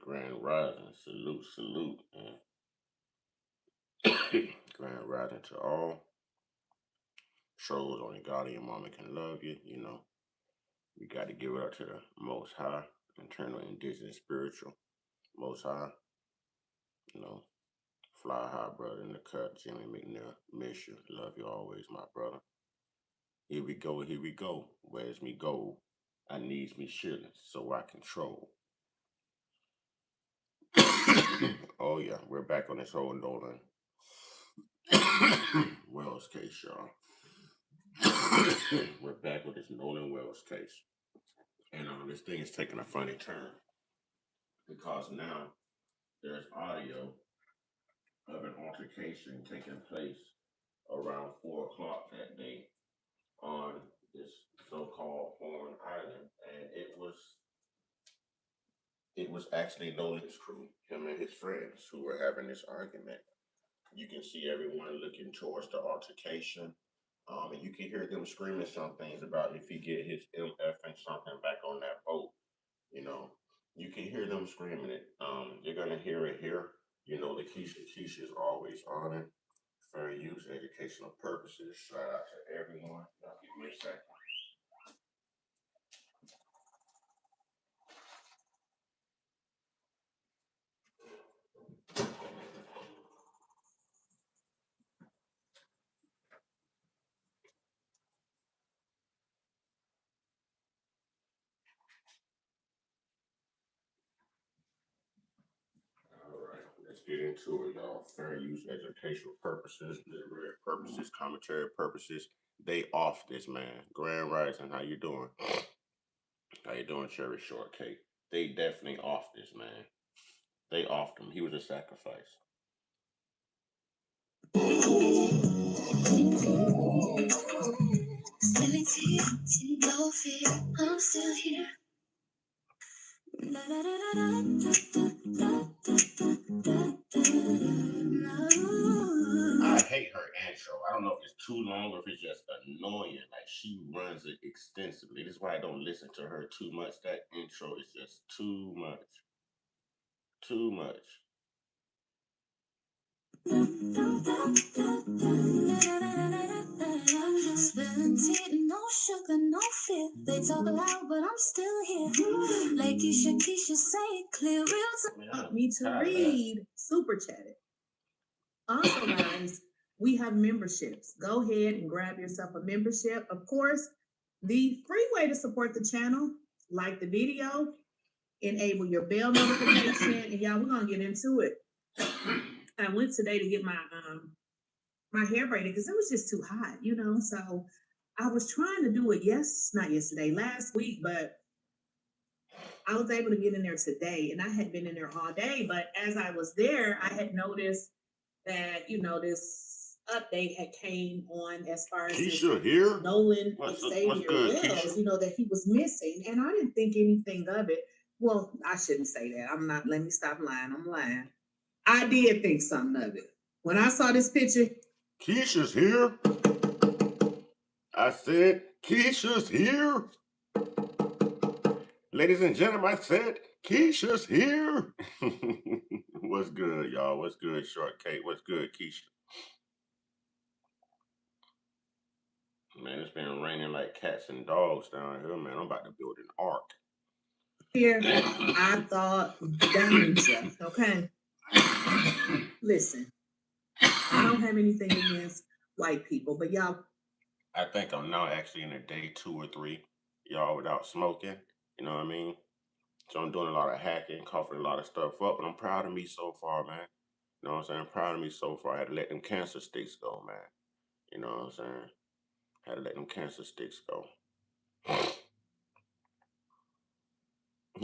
Grand Rising, salute, salute, and Grand Rising to all. Shows only God and your mama can love you. We got to give it up to the Most High, internal, indigenous, spiritual, Most High. You know, fly high, brother, in the cut. Jimmy McNair, miss you. Love you always, my brother. Here we go, here we go. Where's me go? I needs me shilling so I control. Oh yeah, we're back on this whole Nolan Wells case, y'all. We're back with this Nolan Wells case. And this thing is taking a funny turn because now there's audio of an altercation taking place around 4 o'clock that day on this so-called Horn Island. And it was actually Nolan's crew, him and his friends, who were having this argument. You can see everyone looking towards the altercation. And you can hear them screaming some things about if he get his MF and something back on that boat. You know, you can hear them screaming it. You're gonna hear it here. The Keisha is always on it. Fair use, educational purposes. Shout out to everyone. Now give me a second. All right, let's get into it, y'all. Fair use, educational purposes, literary purposes, commentary purposes. They off this, man. Grand Rising, how you doing? How you doing, Cherry Shortcake? They definitely off this, man. They offed him. He was a sacrifice. No fear, I'm still here. I hate her intro. I don't know if it's too long or if it's just annoying. Like she runs it extensively. This is why I don't listen to her too much. That intro is just too much. Too much. Spilling tea, no sugar, no fear. They talk loud, but I'm still here. Like Keisha say it clear, real time. Me to read super chatted. Also, guys, we have memberships. Go ahead and grab yourself a membership. Of course, the free way to support the channel, like the video, enable your bell notification, and y'all, we're gonna get into it. I went today to get my hair braided because it was just too hot, So I was trying to do it not yesterday, last week, but I was able to get in there today, and I had been in there all day. But as I was there, I had noticed that this update had came on as far as Keisha here. Nolan Xavier Wells, Keisha? That he was missing, and I didn't think anything of it. Well, I shouldn't say that. I'm not. Let me stop lying. I'm lying. I did think something of it when I saw this picture. Keisha's here. I said Keisha's here. Ladies and gentlemen, I said Keisha's here. What's good, y'all? What's good, Shortcake? What's good, Keisha? Man, it's been raining like cats and dogs down here, man. I'm about to build an ark. Here, I thought danger, okay? Listen, I don't have anything against white people, but y'all. I think I'm now actually in a day 2 or 3, y'all, without smoking. You know what I mean? So I'm doing a lot of hacking, coughing a lot of stuff up, but I'm proud of me so far, man. You know what I'm saying? I'm proud of me so far. I had to let them cancer sticks go, man. You know what I'm saying? Had to let them cancer sticks go.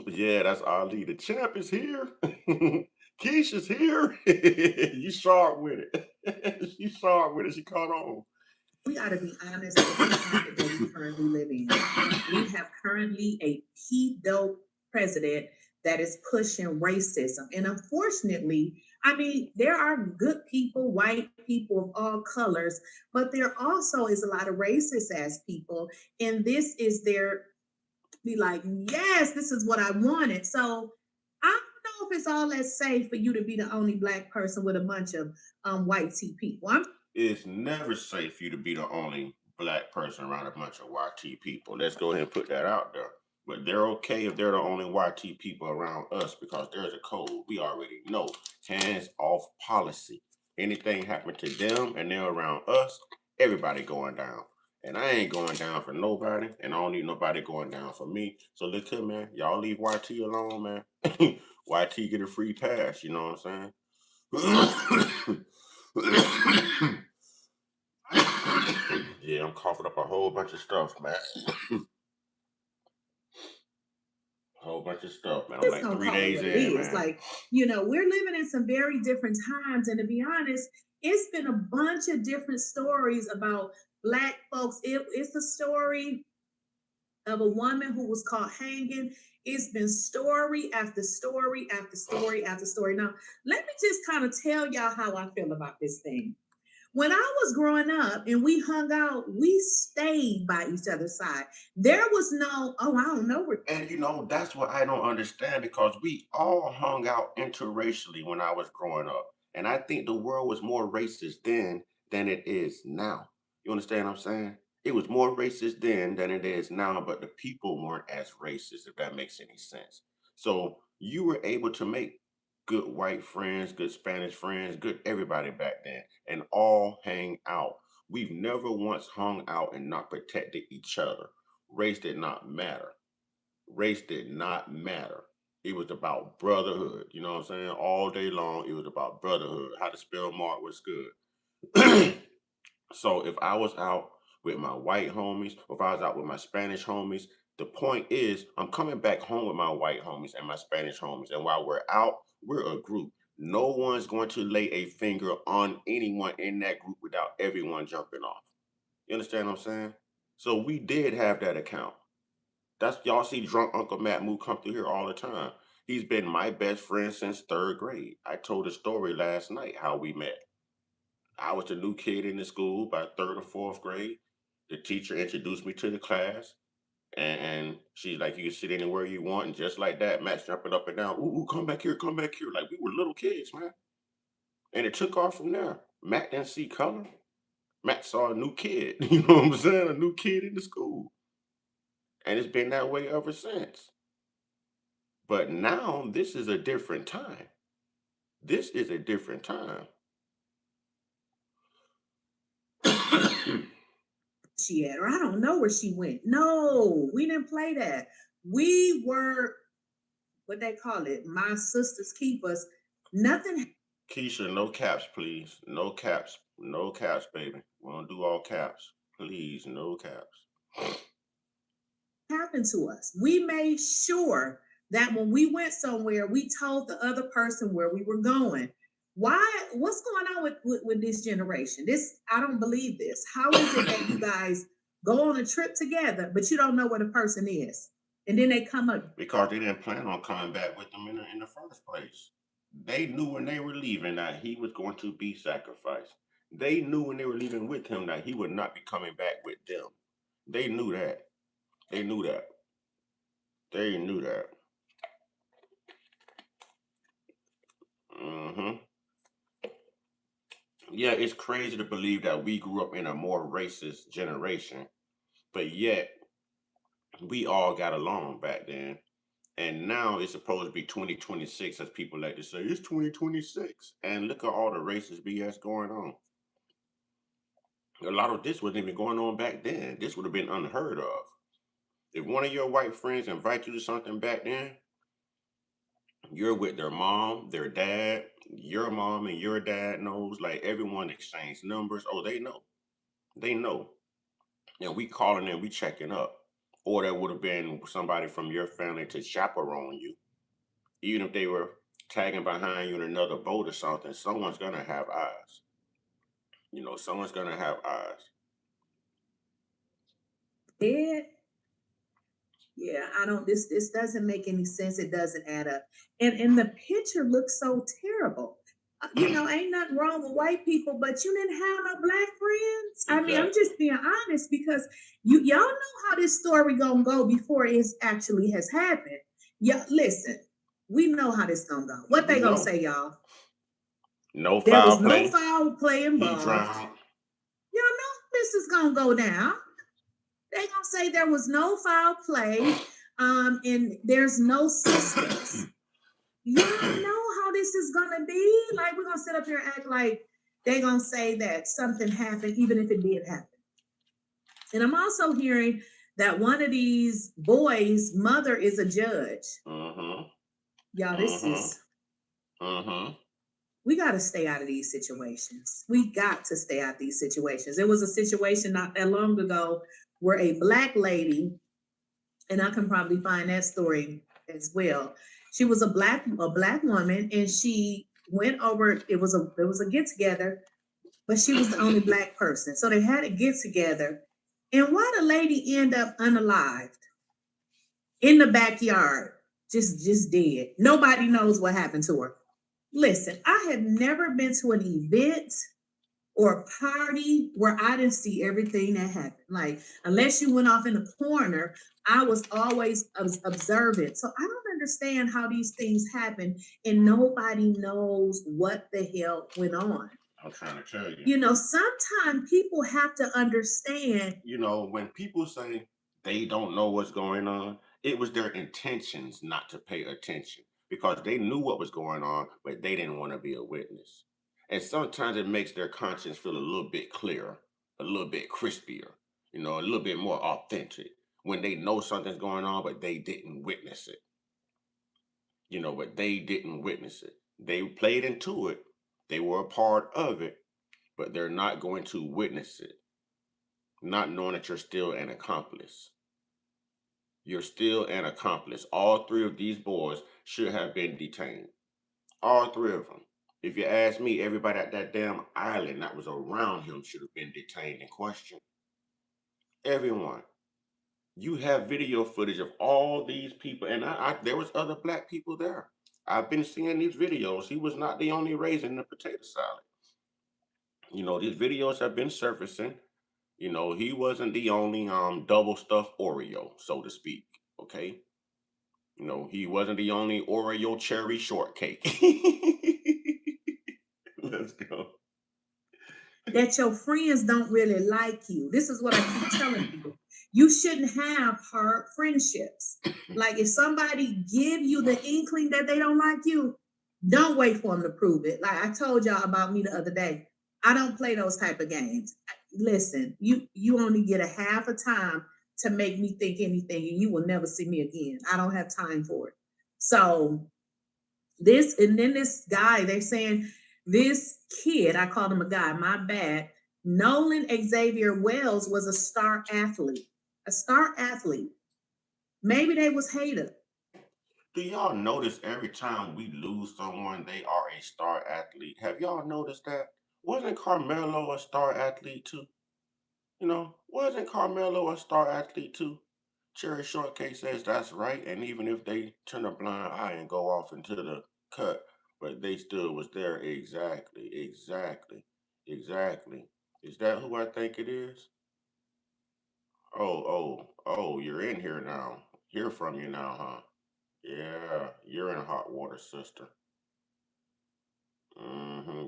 Yeah, that's Ali. The champ is here. Keisha's here. You sharp with it. You sharp with it. She caught on. We got to be honest with the climate that we currently live in. We have currently a pedo president that is pushing racism. And unfortunately, there are good people, white people of all colors, but there also is a lot of racist ass people. And this is their be like, yes, this is what I wanted. So I don't know it's all that safe for you to be the only black person with a bunch of white tea people. It's never safe for you to be the only black person around a bunch of YT people. Let's go ahead and put that out there. But they're okay if they're the only YT people around us because there's a code. We already know. Hands off policy. Anything happen to them and they're around us, everybody going down. And I ain't going down for nobody, and I don't need nobody going down for me. So look here, man. Y'all leave YT alone, man. YT get a free pass, you know what I'm saying? Yeah, I'm coughing up a whole bunch of stuff, man. A whole bunch of stuff, man. I'm Just like gonna 3 call it days what it in, is. man. Like, we're living in some very different times, and to be honest, it's been a bunch of different stories about black folks. It's a story of a woman who was caught hanging. It's been story after story after story after story. Now, let me just kind of tell y'all how I feel about this thing. When I was growing up and we hung out, we stayed by each other's side. There was no, oh, I don't know. And that's what I don't understand because we all hung out interracially when I was growing up. And I think the world was more racist then than it is now. You understand what I'm saying? It was more racist then than it is now, but the people weren't as racist, if that makes any sense. So you were able to make good white friends, good Spanish friends, good everybody back then, and all hang out. We've never once hung out and not protected each other. Race did not matter. Race did not matter. It was about brotherhood. You know what I'm saying? All day long, it was about brotherhood. How to spell Mark was good. So if I was out with my white homies, or if I was out with my Spanish homies, the point is I'm coming back home with my white homies and my Spanish homies. And while we're out, we're a group. No one's going to lay a finger on anyone in that group without everyone jumping off. You understand what I'm saying? So we did have that account. That's y'all see drunk Uncle Matt Moo come through here all the time. He's been my best friend since third grade. I told a story last night how we met. I was the new kid in the school by third or fourth grade. The teacher introduced me to the class, and she's like, "You can sit anywhere you want," and just like that, Matt's jumping up and down. Ooh, come back here, come back here. Like we were little kids, man. And it took off from there. Matt didn't see color. Matt saw a new kid. You know what I'm saying? A new kid in the school, and it's been that way ever since. But now this is a different time. This is a different time. She at, or I don't know where she went. No, we didn't play that. We were what they call it, my sisters keepers. Nothing Keisha, no caps, please. No caps. No caps, baby. We don't do all caps. Please, no caps. happened to us. We made sure that when we went somewhere, we told the other person where we were going. Why? What's going on with this generation? This I don't believe this. How is it that you guys go on a trip together, but you don't know where the person is, and then they come up? Because they didn't plan on coming back with them in the first place. They knew when they were leaving that he was going to be sacrificed. They knew when they were leaving with him that he would not be coming back with them. They knew that. They knew that. They knew that. Hmm. Yeah, it's crazy to believe that we grew up in a more racist generation, but yet we all got along back then. And now it's supposed to be 2026, as people like to say. It's 2026. And look at all the racist BS going on. A lot of this wasn't even going on back then. This would have been unheard of. If one of your white friends invite you to something back then, you're with their mom, their dad, your mom and your dad knows. Like everyone exchanged numbers. Oh, they know. They know. And we calling and we checking up. Or there would have been somebody from your family to chaperone you. Even if they were tagging behind you in another boat or something, someone's gonna have eyes. Someone's gonna have eyes. Dead. Yeah, I don't. This doesn't make any sense. It doesn't add up. And the picture looks so terrible. Ain't nothing wrong with white people, but you didn't have no black friends. I mean, I'm Exactly. just being honest because y'all know how this story gonna go before it actually has happened. Yeah, listen. We know how this gonna go. What We they gonna know. say, y'all? No There foul was no play. foul play He involved. drowned. Y'all know this is gonna go down. They gonna say there was no foul play, and there's no suspects. Y'all know how this is gonna be. Like we're gonna sit up here and act like they gonna say that something happened, even if it did happen. And I'm also hearing that one of these boys' mother is a judge. Mm-hmm. Y'all, this Mm-hmm. is Mm-hmm. we got to stay out of these situations. We got to stay out of these situations. There was a situation not that long ago where a black lady, and I can probably find that story as well. She was a black woman, and she went over. It was a get together, but she was the only black person. So they had a get together, and why the lady end up unalived in the backyard, just dead. Nobody knows what happened to her. Listen, I have never been to an event or a party where I didn't see everything that happened. Like, unless you went off in the corner, I was always observant. So I don't understand how these things happen and nobody knows what the hell went on. I'm trying to tell you. Sometimes people have to understand. When people say they don't know what's going on, it was their intentions not to pay attention because they knew what was going on, but they didn't want to be a witness. And sometimes it makes their conscience feel a little bit clearer, a little bit crispier, a little bit more authentic when they know something's going on, but they didn't witness it. But they didn't witness it. They played into it, they were a part of it, but they're not going to witness it, not knowing that you're still an accomplice. You're still an accomplice. All three of these boys should have been detained. All three of them. If you ask me, everybody at that damn island that was around him should have been detained and questioned. Everyone. You have video footage of all these people, and there was other black people there. I've been seeing these videos. He was not the only raisin in the potato salad. These videos have been surfacing. He wasn't the only double stuffed Oreo, so to speak. Okay. He wasn't the only Oreo cherry shortcake. Let's go. That your friends don't really like you. This is what I keep telling people. You shouldn't have hard friendships. Like if somebody give you the inkling that they don't like you, don't wait for them to prove it. Like I told y'all about me the other day. I don't play those type of games. Listen, you only get a half a time to make me think anything, and you will never see me again. I don't have time for it. So this and then this guy, they're saying this kid, I called him a guy, my bad. Nolan Xavier Wells was a star athlete. A star athlete. Maybe they was hated. Do y'all notice every time we lose someone, they are a star athlete? Have y'all noticed that? Wasn't Carmelo a star athlete too? Wasn't Carmelo a star athlete too? Cherry Shortcake says that's right, and even if they turn a blind eye and go off into the cut, but they still was there. Exactly, exactly, exactly. Is that who I think it is? Oh, you're in here now. Hear from you now, huh? Yeah, you're in hot water, sister.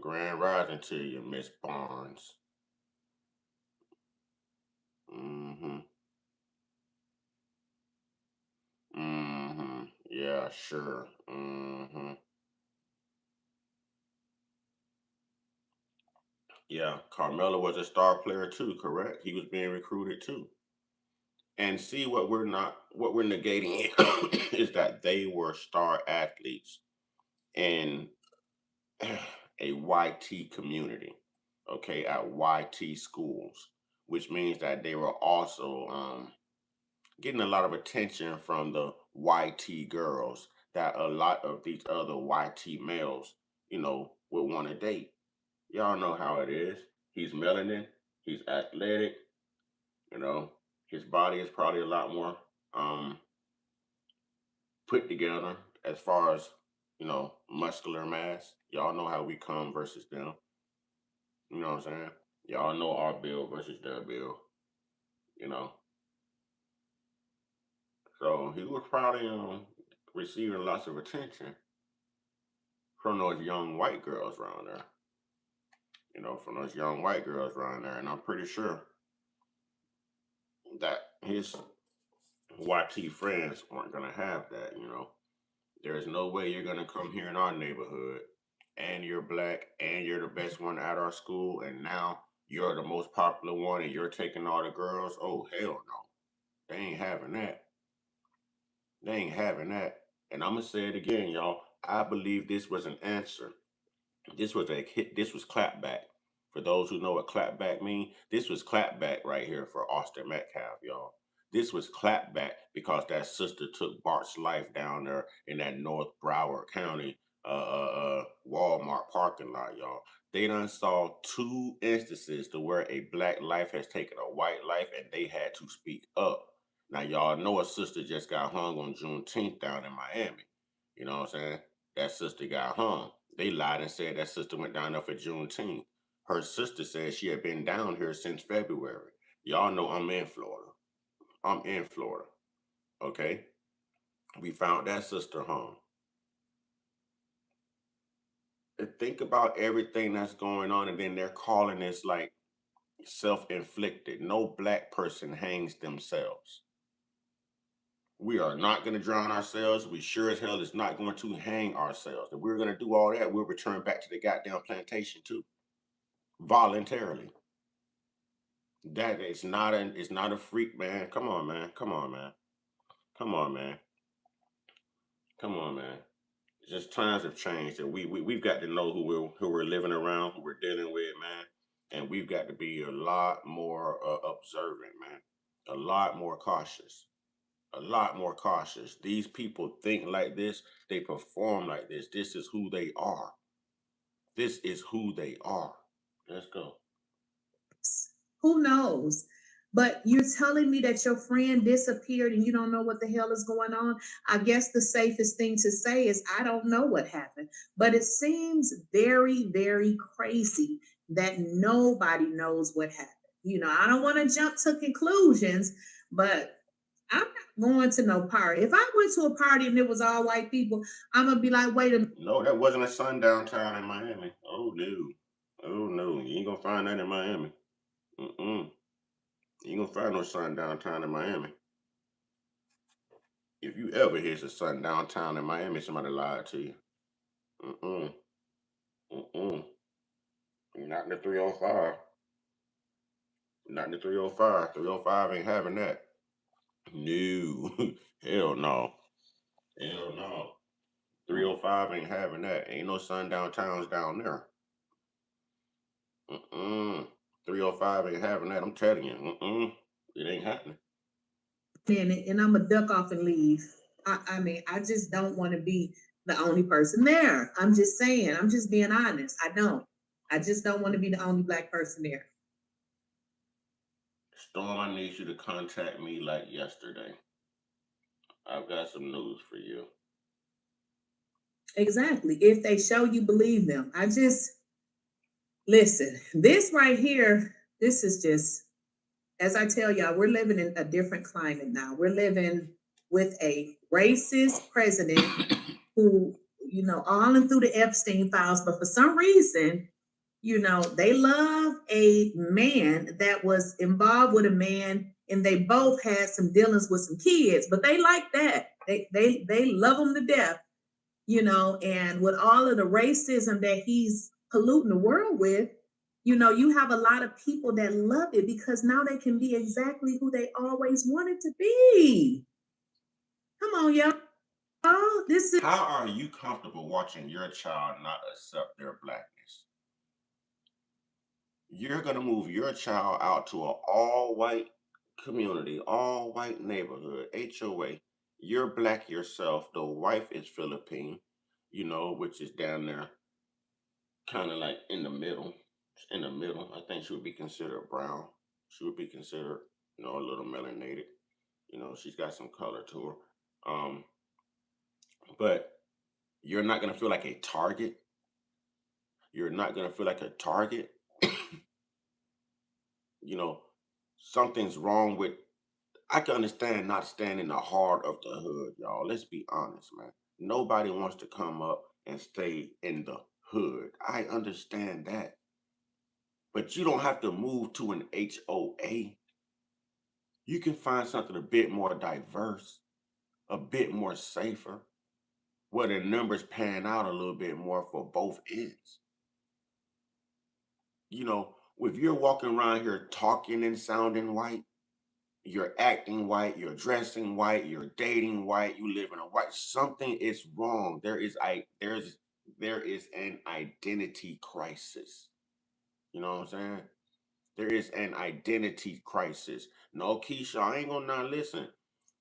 Grand rising to you, Miss Barnes. Mm-hmm. Mm-hmm. Yeah, sure. Mm-hmm. Yeah, Carmelo was a star player too, correct? He was being recruited too. And see what we're negating is that they were star athletes in a YT community, okay, at YT schools, which means that they were also getting a lot of attention from the YT girls that a lot of these other YT males, would want to date. Y'all know how it is. He's melanin, he's athletic, you know, his body is probably a lot more um put together as far as, muscular mass. Y'all know how we come versus them. You know what I'm saying? Y'all know our bill versus their bill, you know. So he was probably receiving lots of attention from those young white girls around there. From those young white girls around there. And I'm pretty sure that his YT friends weren't gonna have that. There's no way you're gonna come here in our neighborhood and you're black and you're the best one at our school and now you're the most popular one and you're taking all the girls. Oh hell no. They ain't having that. They ain't having that. And I'm gonna say it again, y'all. I believe this was an answer. This was a hit. This was clapback. For those who know what clapback mean, this was clapback right here for Austin Metcalf, y'all. This was clapback because that sister took Bart's life down there in that North Broward County Walmart parking lot, y'all. They done saw two instances to where a black life has taken a white life and they had to speak up. Now, y'all know a sister just got hung on Juneteenth down in Miami. You know what I'm saying? That sister got hung. They lied and said that sister went down there for Juneteenth. Her sister said she had been down here since February. Y'all know I'm in Florida. I'm in Florida. Okay? We found that sister hung. And think about everything that's going on, and then they're calling this like self-inflicted. No black person hangs themselves. We are not going to drown ourselves. We sure as hell is not going to hang ourselves. If we're going to do all that, we'll return back to the goddamn plantation too. Voluntarily. That it's not a freak, man. Come on, man. Come on, man. Come on, man. Come on, man. It's just times have changed, and we've got to know who we're living around, who we're dealing with, man. And we've got to be a lot more observant, man. A lot more cautious. A lot more cautious. These people think like this. They perform like this. This is who they are. This is who they are. Let's go. Who knows? But you're telling me that your friend disappeared and you don't know what the hell is going on. I guess the safest thing to say is, I don't know what happened. But it seems very, very crazy that nobody knows what happened. I don't want to jump to conclusions, but I'm not going to no party. If I went to a party and it was all white people, I'm going to be like, wait a minute. No, that wasn't a sundown town in Miami. Oh, no. Oh, no. You ain't going to find that in Miami. Mm-mm. You ain't going to find no sundown town in Miami. If you ever hear a sundown town in Miami, somebody lied to you. Mm-mm. Mm-mm. Not in the 305. Not in the 305. 305 ain't having that. No. Hell no. Hell no. 305 ain't having that. Ain't no sundown towns down there. Mm-mm. 305 ain't having that. I'm telling you. Mm-mm. It ain't happening. Minute and I'm gonna duck off and leave. I mean, I just don't want to be the only person there. I'm just saying, I'm just being honest. I don't. I just don't want to be the only black person there. Storm, I need you to contact me like yesterday. I've got some news for you. Exactly. If they show you, believe them. I just listen. This right here, this is just, as I tell y'all, we're living in a different climate now. We're living with a racist president who, all in through the Epstein files, but for some reason, they love a man that was involved with a man and they both had some dealings with some kids, but they like that. They love him to death, and with all of the racism that he's polluting the world with, you have a lot of people that love it because now they can be exactly who they always wanted to be. Come on, y'all. Oh, this is How are you comfortable watching your child not accept their blackness? You're going to move your child out to an all-white community, all-white neighborhood, HOA. You're black yourself. The wife is Philippine, which is down there kind of like in the middle. In the middle. I think she would be considered brown. She would be considered, a little melanated. She's got some color to her. But you're not going to feel like a target. You're not going to feel like a target. you know, Something's wrong with I can understand not staying in the heart of the hood, y'all. Let's be honest, man. Nobody wants to come up and stay in the hood. I understand that. But you don't have to move to an HOA. You can find something a bit more diverse, a bit more safer, where the numbers pan out a little bit more for both ends. If you're walking around here talking and sounding white, you're acting white, you're dressing white, you're dating white, you live in a white, something is wrong. There is an identity crisis. You know what I'm saying? There is an identity crisis. No, Keisha, I ain't gonna not listen.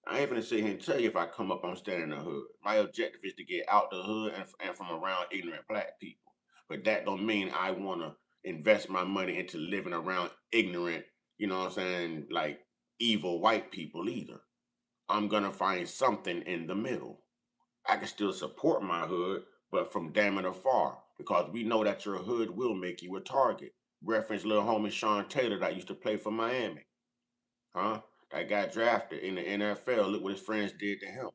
I ain't gonna sit here and tell you if I come up, I'm staying in the hood. My objective is to get out the hood and from around ignorant black people. But that don't mean I wanna invest my money into living around ignorant, you know what I'm saying, like evil white people either. I'm gonna find something in the middle. I can still support my hood, but from damn it afar, because we know that your hood will make you a target. Reference little homie Sean Taylor that used to play for Miami, huh? That got drafted in the NFL. Look what his friends did to him.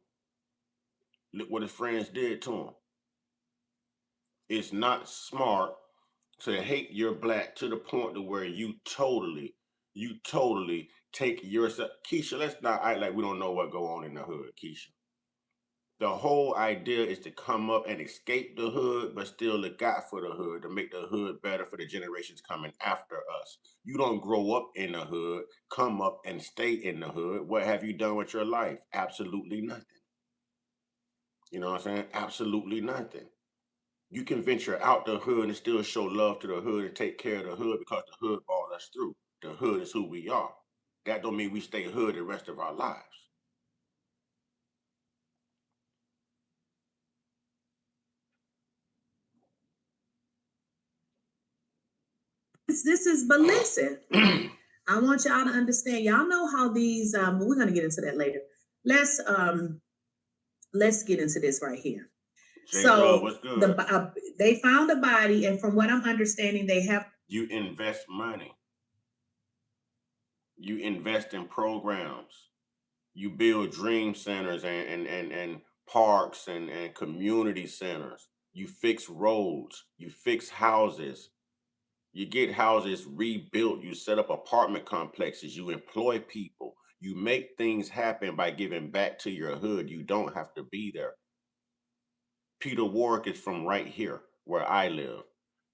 Look what his friends did to him. It's not smart to hate your black to the point to where you totally take yourself. Keisha, let's not act like we don't know what go on in the hood, Keisha. The whole idea is to come up and escape the hood, but still look out for the hood to make the hood better for the generations coming after us. You don't grow up in the hood, come up and stay in the hood. What have you done with your life? Absolutely nothing. You know what I'm saying? Absolutely nothing. You can venture out the hood and still show love to the hood and take care of the hood because the hood brought us through. The hood is who we are. That don't mean we stay hood the rest of our lives. This is, but listen, I want y'all to understand. Y'all know how these. We're gonna get into that later. Let's um, let's get into this right here. J Love, So what's good? they found a body, and from what I'm understanding, they have. You invest money. You invest in programs. You build dream centers and parks and community centers. You fix roads. You fix houses. You get houses rebuilt. You set up apartment complexes. You employ people. You make things happen by giving back to your hood. You don't have to be there. Peter Warwick is from right here where I live.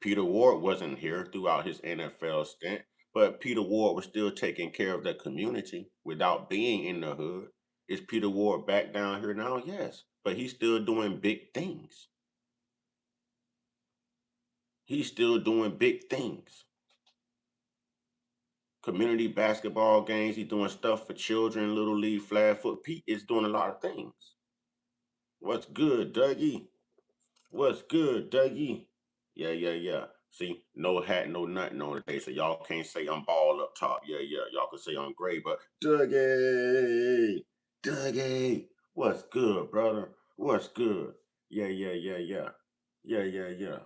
Peter Ward wasn't here throughout his NFL stint, but Peter Ward was still taking care of the community without being in the hood. Is Peter Ward back down here now? Yes, but he's still doing big things. He's still doing big things. Community basketball games. He's doing stuff for children, little league, flag foot. Pete is doing a lot of things. What's good, Dougie? What's good, Dougie? Yeah, yeah, yeah. See, no hat, no nothing on today, so y'all can't say I'm bald up top. Yeah, yeah. Y'all can say I'm gray, but Dougie, Dougie, what's good, brother? What's good? Yeah, yeah, yeah, yeah. Yeah, yeah, yeah.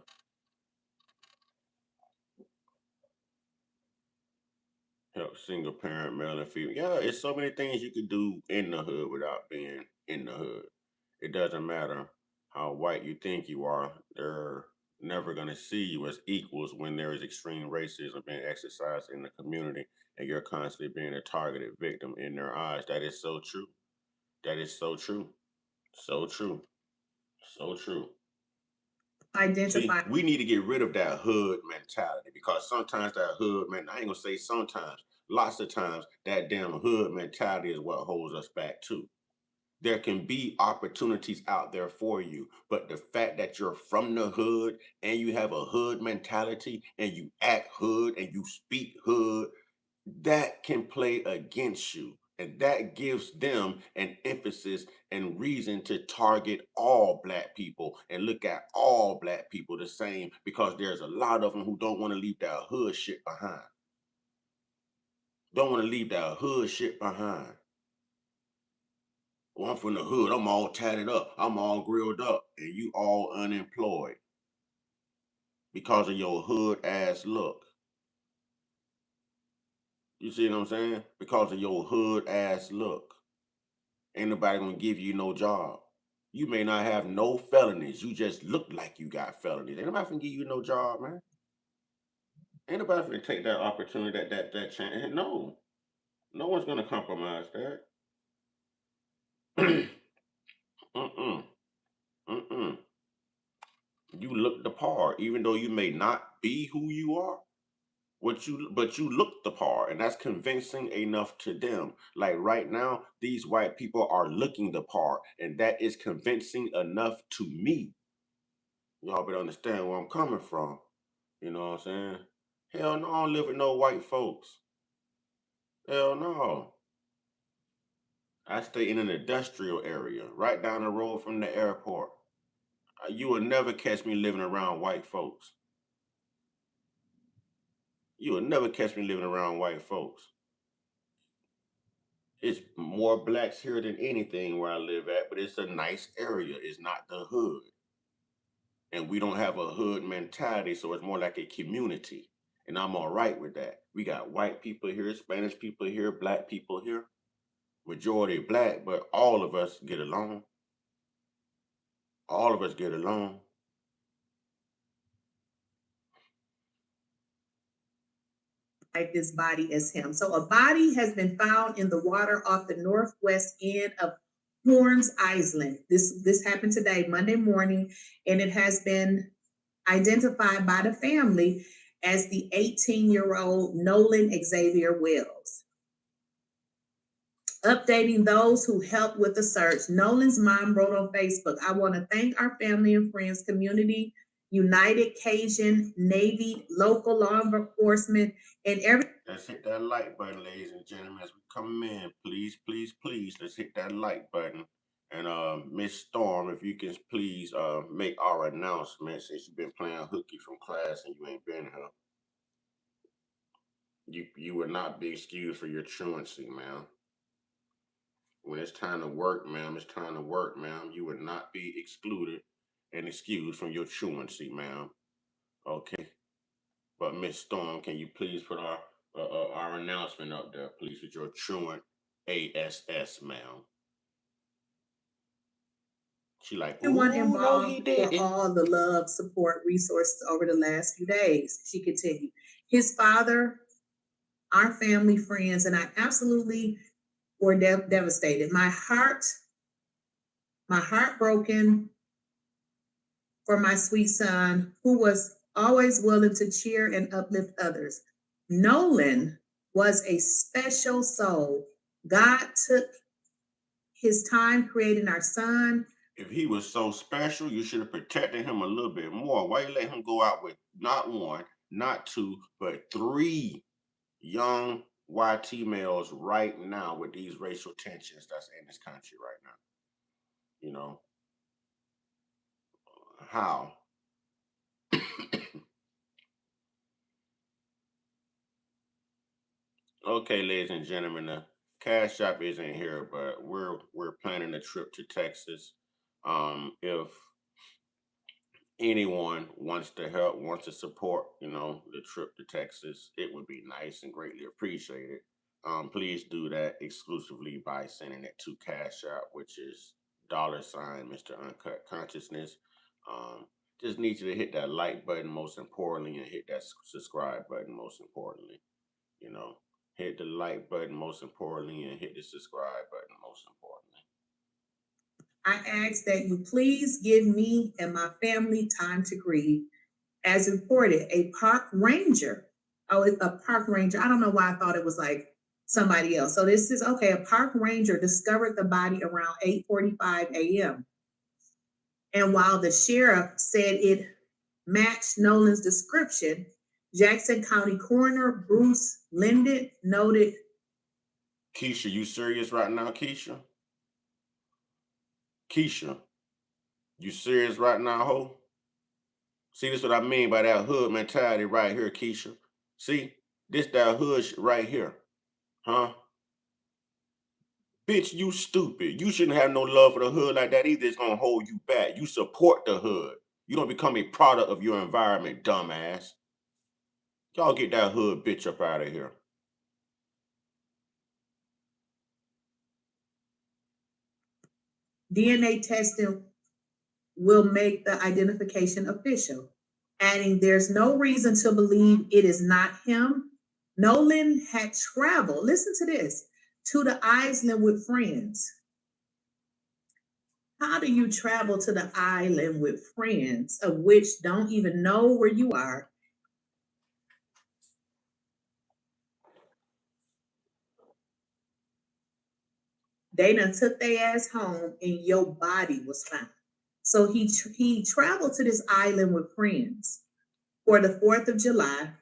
Help single parent, male and female. Yeah, it's so many things you could do in the hood without being in the hood. It doesn't matter how white you think you are, they're never going to see you as equals when there is extreme racism being exercised in the community and you're constantly being a targeted victim in their eyes. That is so true. That is so true. So true. So true. Identify. See, we need to get rid of that hood mentality because sometimes that I ain't gonna say sometimes, lots of times that damn hood mentality is what holds us back too. There can be opportunities out there for you, but the fact that you're from the hood and you have a hood mentality and you act hood and you speak hood, that can play against you. And that gives them an emphasis and reason to target all black people and look at all black people the same because there's a lot of them who don't want to leave that hood shit behind. Don't want to leave that hood shit behind. Well, I'm from the hood. I'm all tatted up. I'm all grilled up. And you all unemployed because of your hood ass look. You see what I'm saying? Because of your hood ass look. Ain't nobody gonna give you no job. You may not have no felonies. You just look like you got felonies. Ain't nobody gonna give you no job, man. Ain't nobody gonna take that opportunity, that chance. No, no one's gonna compromise that. Mm-mm. Mm-mm. You look the part, even though you may not be who you are. But you look the part, and that's convincing enough to them. Like right now, these white people are looking the part, and that is convincing enough to me. Y'all better understand where I'm coming from. You know what I'm saying? Hell no, I don't live with no white folks. Hell no. I stay in an industrial area right down the road from the airport. You will never catch me living around white folks. You will never catch me living around white folks. It's more blacks here than anything where I live at, but it's a nice area. It's not the hood. And we don't have a hood mentality, so it's more like a community. And I'm all right with that. We got white people here, Spanish people here, black people here. Majority black, but all of us get along. All of us get along. Like this body as him. So a body has been found in the water off the northwest end of Horns Island. This happened today, Monday morning, and it has been identified by the family as the 18-year-old Nolan Xavier Wells. Updating those who helped with the search, Nolan's mom wrote on Facebook, I want to thank our family and friends, community, United Cajun, Navy, local law enforcement, and every. Let's hit that like button, ladies and gentlemen, as we come in. Please, please, please, let's hit that like button. And Miss Storm, if you can please make our announcement since you've been playing hooky from class and you ain't been here. You will not be excused for your truancy, ma'am. When it's time to work, ma'am, it's time to work, ma'am. You will not be excluded and excused from your truancy, ma'am. Okay. But Miss Storm, can you please put our announcement up there, please, with your truant ASS, ma'am? She like, Everyone ooh, no, involved he for didn't. all the love, support, resources over the last few days. She continued. His father, our family, friends, and I absolutely were devastated. My heart broken for my sweet son, who was always willing to cheer and uplift others. Nolan was a special soul. God took his time creating our son. If he was so special, you should have protected him a little bit more. Why you let him go out with not one, not two, but three young YT males right now with these racial tensions that's in this country right now? You know, how? Okay, ladies and gentlemen, the Cash App isn't here, but we're planning a trip to Texas. If anyone wants to help, wants to support, the trip to Texas, it would be nice and greatly appreciated. Please do that exclusively by sending it to Cash App, which is $ Mr. Uncut Consciousness. Um, just need you to hit that like button most importantly, and hit that subscribe button most importantly. You know, hit the like button most importantly, and hit the subscribe button most importantly. I ask that you please give me and my family time to grieve. As reported, a park ranger, a park ranger, I don't know why I thought it was like somebody else. So this is okay. A park ranger discovered the body around 8:45 a.m. And while the sheriff said it matched Nolan's description, Jackson County Coroner Bruce Linden noted. Keisha, you serious right now, Keisha? Keisha, you serious right now, ho? See, this what I mean by that hood mentality right here, Keisha. See, this that hood right here, huh? Bitch, you stupid. You shouldn't have no love for the hood like that either. It's gonna hold you back. You support the hood. You don't become a product of your environment, dumbass. Y'all get that hood bitch up out of here. DNA testing will make the identification official, adding there's no reason to believe it is not him. Nolan had traveled, listen to this, to the island with friends. How do you travel to the island with friends of which don't even know where you are? They done took their ass home and your body was found. So he traveled to this island with friends for the 4th of July.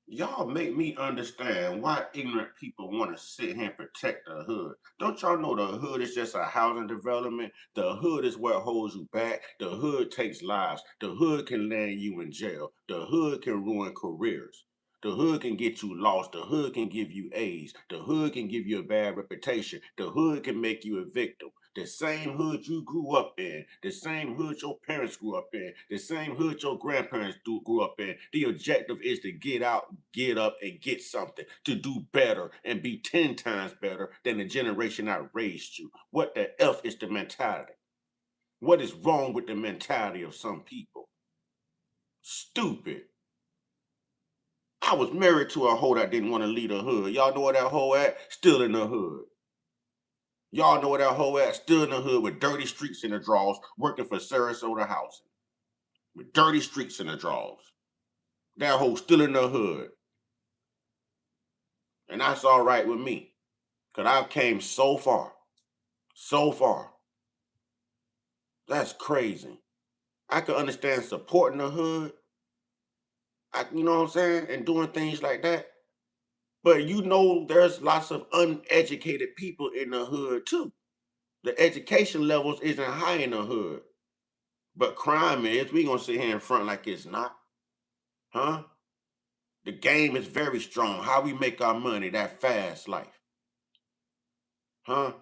Y'all make me understand why ignorant people want to sit here and protect the hood. Don't y'all know the hood is just a housing development? The hood is what holds you back. The hood takes lives. The hood can land you in jail. The hood can ruin careers. The hood can get you lost. The hood can give you AIDS. The hood can give you a bad reputation. The hood can make you a victim. The same hood you grew up in, the same hood your parents grew up in, the same hood your grandparents grew up in. The objective is to get out, get up, and get something, to do better and be 10 times better than the generation that raised you. What the F is the mentality? What is wrong with the mentality of some people? Stupid. I was married to a hoe that didn't want to leave the hood. Y'all know where that hoe at? Still in the hood. Y'all know where that hoe at? Still in the hood with dirty streaks in the drawers, working for Sarasota Housing. With dirty streaks in the drawers. That hoe still in the hood. And that's all right with me. Because I've came so far. So far. That's crazy. I can understand supporting the hood. You know what I'm saying? And doing things like that. But you know there's lots of uneducated people in the hood too. The education levels isn't high in the hood. But crime is. We gonna sit here in front like it's not. Huh? The game is very strong. How we make our money, that fast life. Huh?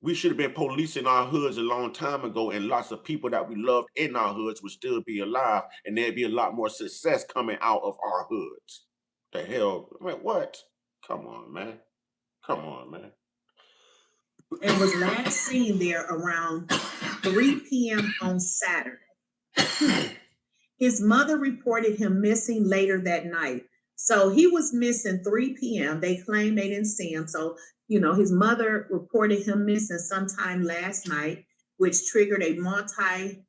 We should have been policing our hoods a long time ago, and lots of people that we loved in our hoods would still be alive, and there'd be a lot more success coming out of our hoods. The hell? I mean, what? Come on, man. Come on, man. And was last seen there around 3 p.m. on Saturday. His mother reported him missing later that night. So he was missing 3 p.m. They claimed they didn't see him. So, his mother reported him missing sometime last night, which triggered a multi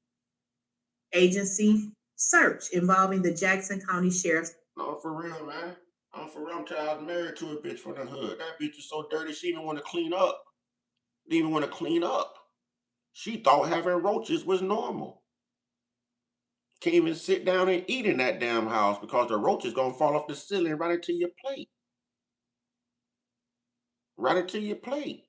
agency search involving the Jackson County Sheriff's. No, for real, man. I'm for real. I'm telling you, I was married to a bitch from the hood. That bitch is so dirty, she even want to clean up. Didn't even want to clean up. She thought having roaches was normal. Can't even sit down and eat in that damn house because the roaches gonna fall off the ceiling right into your plate. Right into your plate.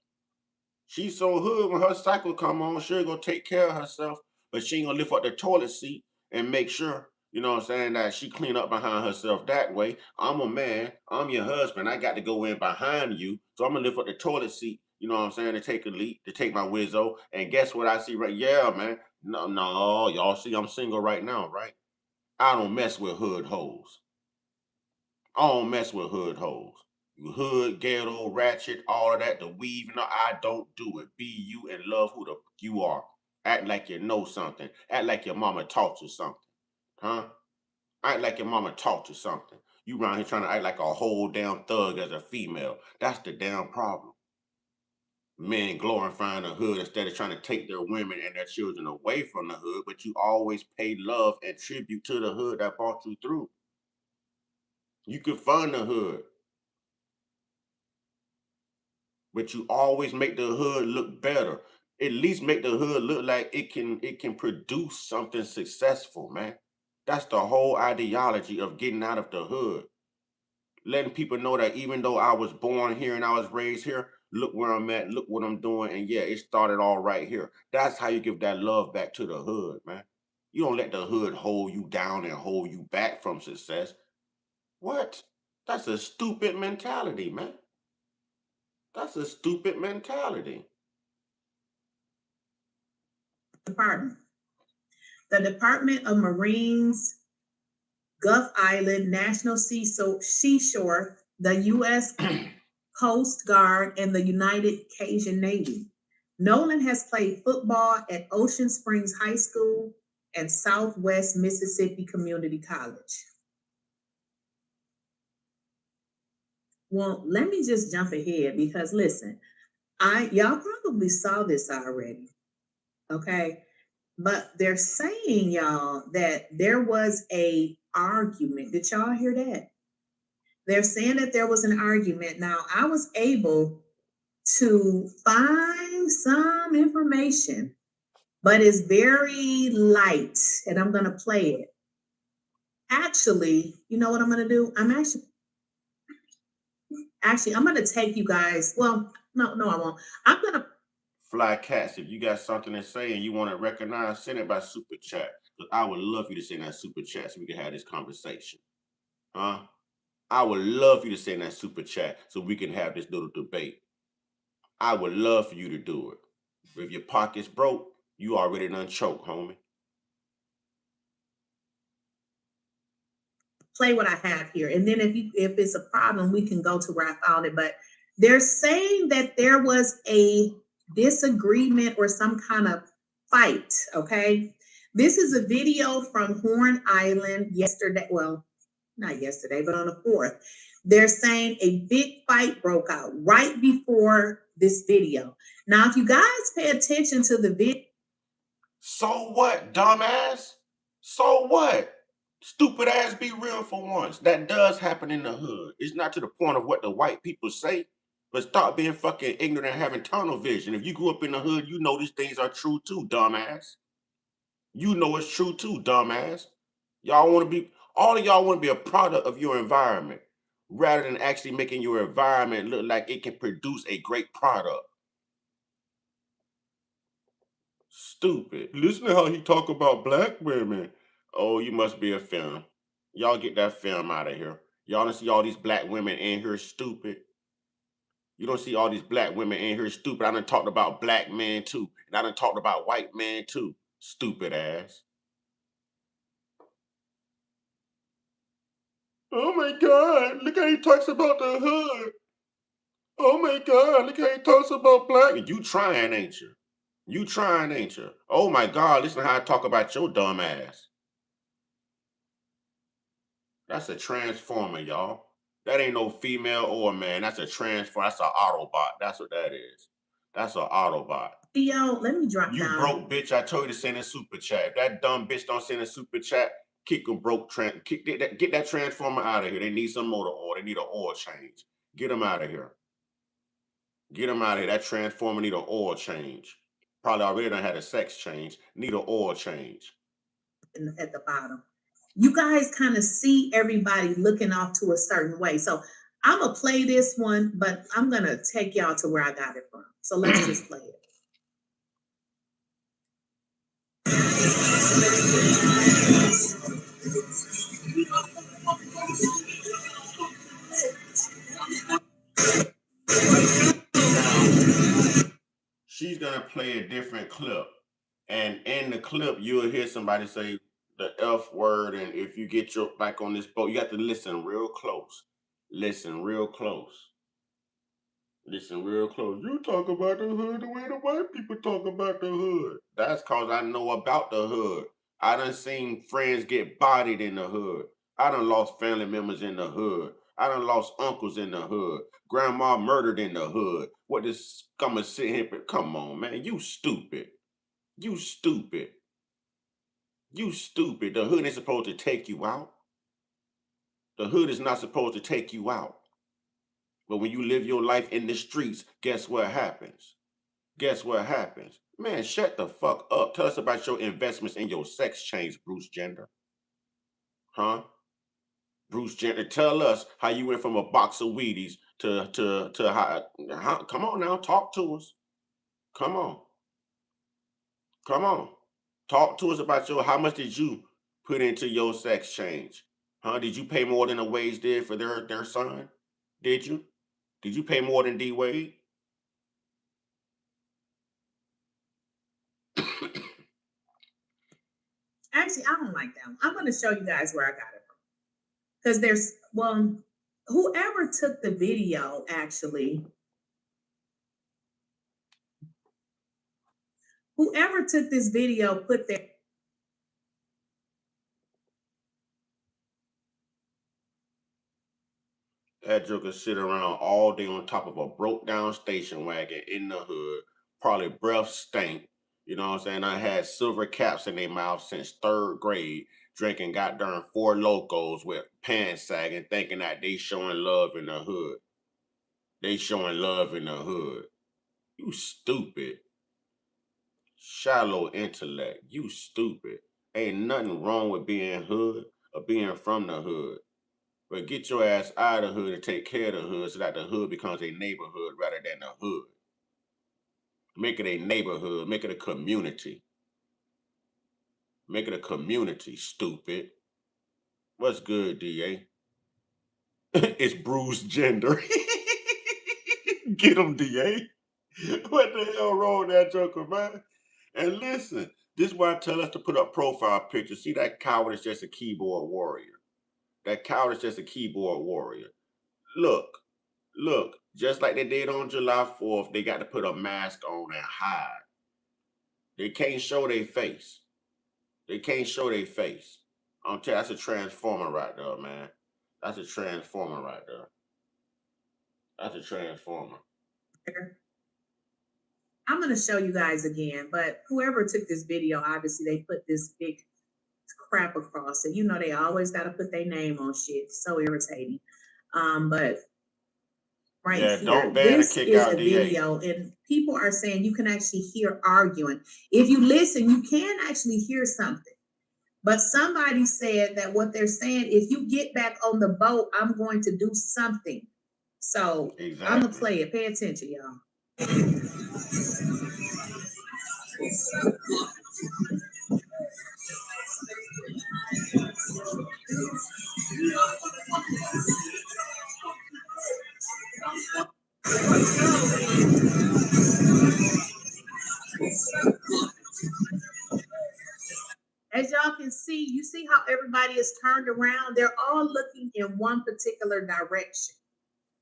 She's so hood when her cycle come on, she'll go take care of herself, but she ain't gonna lift up the toilet seat and make sure, you know what I'm saying, that she clean up behind herself that way. I'm a man, I'm your husband, I got to go in behind you, so I'm gonna lift up the toilet seat, you know what I'm saying, to take a leak, to take my Wizzo, and guess what I see right, yeah, man, no, y'all see I'm single right now, right? I don't mess with hood hoes. I don't mess with hood hoes. You hood, ghetto, ratchet, all of that, the weave, I don't do it. Be you and love who the you are. Act like you know something. Act like your mama taught you something. Huh? Act like your mama taught you something. You around here trying to act like a whole damn thug as a female. That's the damn problem. Men glorifying the hood instead of trying to take their women and their children away from the hood, but you always pay love and tribute to the hood that brought you through. You can fund the hood, but you always make the hood look better. At least make the hood look like it can produce something successful, man. That's the whole ideology of getting out of the hood. Letting people know that even though I was born here and I was raised here, look where I'm at, look what I'm doing, and yeah, it started all right here. That's how you give that love back to the hood, man. You don't let the hood hold you down and hold you back from success. What? That's a stupid mentality, man. That's a stupid mentality. Department. The Department of Marines, Gulf Island, National Seashore, the U.S. Coast Guard, and the United Cajun Navy Nolan has played football at Ocean Springs High School and Southwest Mississippi Community College. Well, let me just jump ahead because listen, y'all probably saw this already, okay? But they're saying y'all that there was a argument. Did y'all hear that? They're saying that there was an argument. Now, I was able to find some information, but it's very light, and I'm going to play it. Actually, you know what I'm going to do? I'm going to take you guys. Well, no, I won't. I'm going to Fly Cats, if you got something to say and you want to recognize, send it by super chat. Because I would love you to send that super chat so we can have this conversation. Huh? I would love you to send that super chat so we can have this little debate. I would love for you to do it. If your pocket's broke, you already done choke, homie. play what I have here, and then if it's a problem, we can go to where I found it. But they're saying that there was a disagreement or some kind of fight. Okay, this is a video from Horn Island yesterday. Well, not yesterday, but on the 4th. They're saying a big fight broke out right before this video. Now, if you guys pay attention to the video. So what, dumbass? So what? Stupid ass, be real for once. That does happen in the hood. It's not to the point of what the white people say, but start being fucking ignorant and having tunnel vision. If you grew up in the hood, you know these things are true too, dumbass. You know it's true too, dumbass. All of y'all want to be a product of your environment rather than actually making your environment look like it can produce a great product. Stupid. Listen to how he talk about black women. Oh, you must be a film. Y'all get that film out of here. Y'all don't see all these black women in here stupid. You don't see all these black women in here stupid. I done talked about black men too. And I done talked about white men too. Stupid ass. Oh my God, look how he talks about the hood. Oh my God, look how he talks about black. You trying, ain't you? You trying, ain't you? Oh my God, listen to how I talk about your dumb ass. That's a transformer, y'all. That ain't no female or man. That's a transformer. That's an Autobot. That's what that is. That's an Autobot. Yo, let me drop You down. broke bitch. I told you to send a super chat. If that dumb bitch don't send a super chat, kick a broke get that transformer out of here. They need some motor oil. They need an oil change. Get them out of here. Get them out of here. That transformer need an oil change. Probably already done had a sex change. Need an oil change. At the bottom, you guys kind of see everybody looking off to a certain way. So I'm gonna play this one, but I'm gonna take y'all to where I got it from. So let's just play it. She's gonna play a different clip, and in the clip you'll hear somebody say the F word, and if you get your back on this boat, you have to listen real close. Listen real close. Listen real close. You talk about the hood the way the white people talk about the hood. That's cause I know about the hood. I done seen friends get bodied in the hood. I done lost family members in the hood. I done lost uncles in the hood. Grandma murdered in the hood. What this scum sit here? Come on, man. You stupid. You stupid. You stupid. The hood ain't supposed to take you out. The hood is not supposed to take you out. But when you live your life in the streets, guess what happens? Guess what happens? Man, shut the fuck up. Tell us about your investments in your sex change, Bruce Jenner. Huh? Bruce Jenner, tell us how you went from a box of Wheaties to how, come on now, talk to us. Come on. Come on. Talk to us about how much did you put into your sex change? Huh? Did you pay more than the Wades did for their son? Did you? Did you pay more than D Wade? Actually, I don't like that one. I'm gonna show you guys where I got it from. Because whoever took the video actually whoever took this video put their That joker sit around all day on top of a broke down station wagon in the hood, probably breath stink. You know what I'm saying? I had silver caps in their mouth since third grade, drinking goddamn Four Locos with pants sagging, thinking that they showing love in the hood. They showing love in the hood. You stupid. Shallow intellect. You stupid. Ain't nothing wrong with being hood or being from the hood. But get your ass out of the hood and take care of the hood so that the hood becomes a neighborhood rather than a hood. Make it a neighborhood. Make it a community. Make it a community, stupid. What's good, DA? It's bruised gender. Get him, DA. What the hell wrong with that joker, man? And listen, this is why I tell us to put up profile pictures. See, that coward is just a keyboard warrior. That coward is just a keyboard warrior. Look, look, just like they did on July 4th, they got to put a mask on and hide. They can't show their face. They can't show their face. I'm telling you, that's a transformer right there, man. That's a transformer right there. That's a transformer. I'm going to show you guys again, but whoever took this video, obviously they put this big crap across it. You know, they always got to put their name on shit. So irritating. But right Yeah, here, don't ban or this kick is out a DA. video, and people are saying you can actually hear arguing. If you listen, you can actually hear something. But somebody said that what they're saying, if you get back on the boat, I'm going to do something. So I'm going to play it. Pay attention, y'all. As y'all can see, you see how everybody is turned around? They're all looking in one particular direction.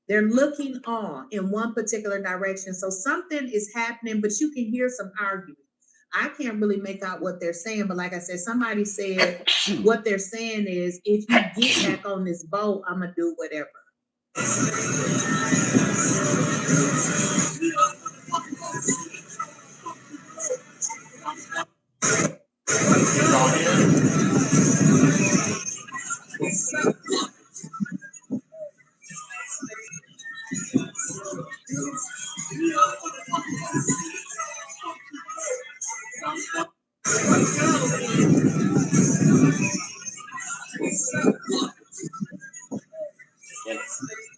They're looking on in one particular direction. So something is happening, but you can hear some arguing. I can't really make out what they're saying, but like I said, somebody said what they're saying is if you get back on this boat, I'm going to do whatever.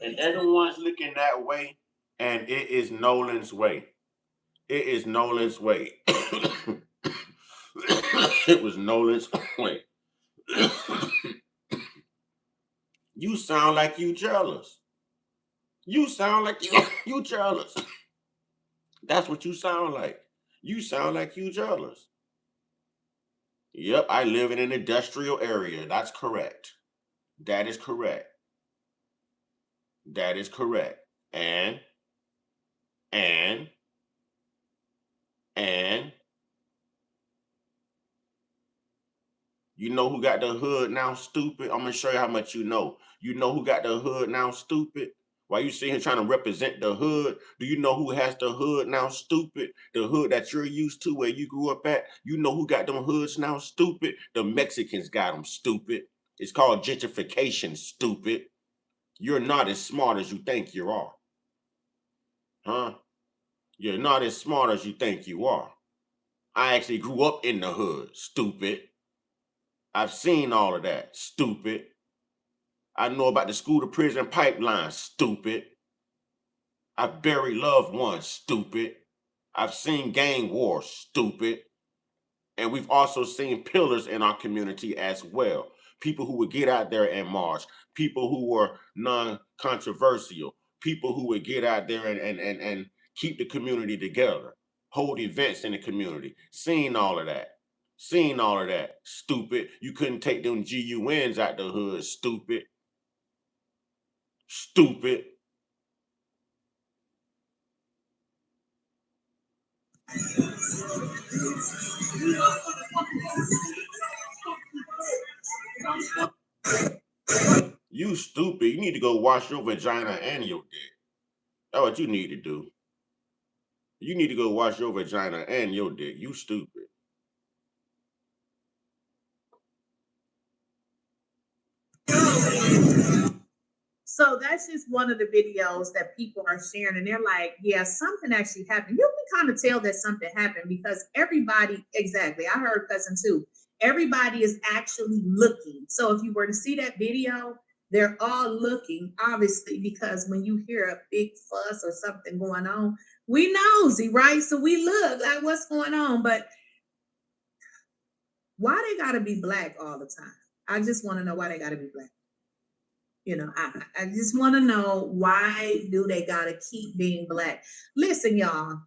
And everyone's looking that way, and it is Nolan's way. It is Nolan's way. It was Nolan's way. You sound like you jealous. You sound like you jealous. That's what you sound like. You sound like you jealous. Yep, I live in an industrial area. That's correct. That is correct. That is correct. And and you know who got the hood now, stupid? I'm gonna show you how much you know. You know who got the hood now, stupid? Why you sitting here trying to represent the hood? Do you know who has the hood now, stupid? The hood that you're used to where you grew up at? You know who got them hoods now, stupid? The Mexicans got them, stupid. It's called gentrification, stupid. You're not as smart as you think you are. Huh? You're not as smart as you think you are. I actually grew up in the hood, stupid. I've seen all of that, stupid. I know about the school to prison pipeline, stupid. I've buried loved ones, stupid. I've seen gang wars, stupid. And we've also seen pillars in our community as well. People who would get out there and march, people who were non-controversial, people who would get out there and keep the community together, hold events in the community. Seen all of that. Seen all of that, stupid. You couldn't take them GUNs out the hood, stupid. Stupid. You stupid. You need to go wash your vagina and your dick. That's what you need to do. You need to go wash your vagina and your dick. You stupid. So that's just one of the videos that people are sharing, and they're like, yeah, something actually happened. You can kind of tell that something happened because everybody, exactly, I heard cousin too, everybody is actually looking. So if you were to see that video, they're all looking, obviously, because when you hear a big fuss or something going on, we nosy, right? So we look like what's going on, but why they gotta be black all the time? I just want to know why they gotta be black. I just want to know, why do they gotta keep being black? Listen, y'all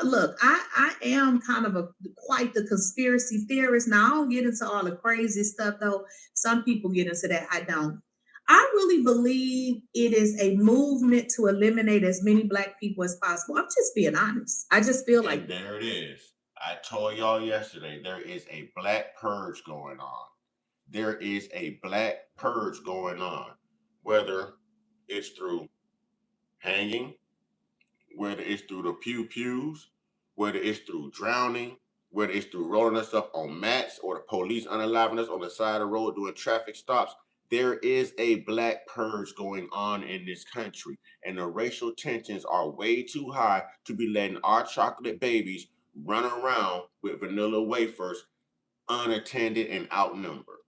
look, I am kind of quite the conspiracy theorist. Now I don't get into all the crazy stuff though. Some people get into that. I don't. I really believe it is a movement to eliminate as many black people as possible. I'm just being honest. I just feel like, And there it is. I told y'all yesterday, there is a black purge going on. There is a black purge going on. Whether it's through hanging, whether it's through the pews, whether it's through drowning, whether it's through rolling us up on mats or the police unaliving us on the side of the road doing traffic stops. There is a black purge going on in this country, and the racial tensions are way too high to be letting our chocolate babies run around with vanilla wafers unattended and outnumbered.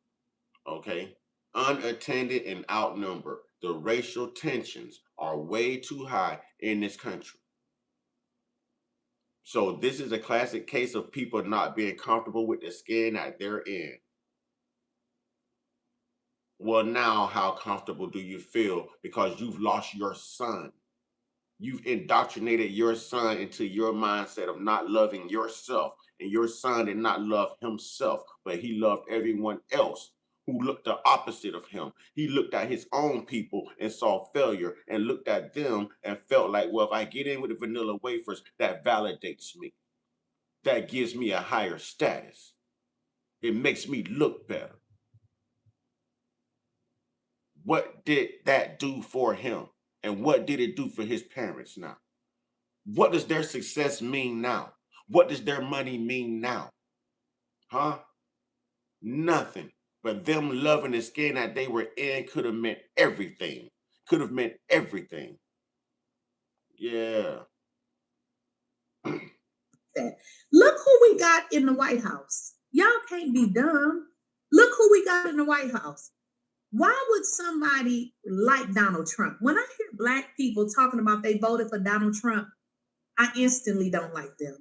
Okay? Unattended and outnumbered. The racial tensions are way too high in this country. So this is a classic case of people not being comfortable with the skin that they're in. Well, now how comfortable do you feel because you've lost your son? You've indoctrinated your son into your mindset of not loving yourself, and your son did not love himself, but he loved everyone else who looked the opposite of him. He looked at his own people and saw failure and looked at them and felt like, well, if I get in with the vanilla wafers, that validates me. That gives me a higher status. It makes me look better. What did that do for him? And what did it do for his parents now? What does their success mean now? What does their money mean now? Huh? Nothing. But them loving the skin that they were in could have meant everything. Could have meant everything. Yeah. that. Look who we got in the White House. Y'all can't be dumb. Look who we got in the White House. Why would somebody like Donald Trump? When I hear black people talking about they voted for Donald Trump, I instantly don't like them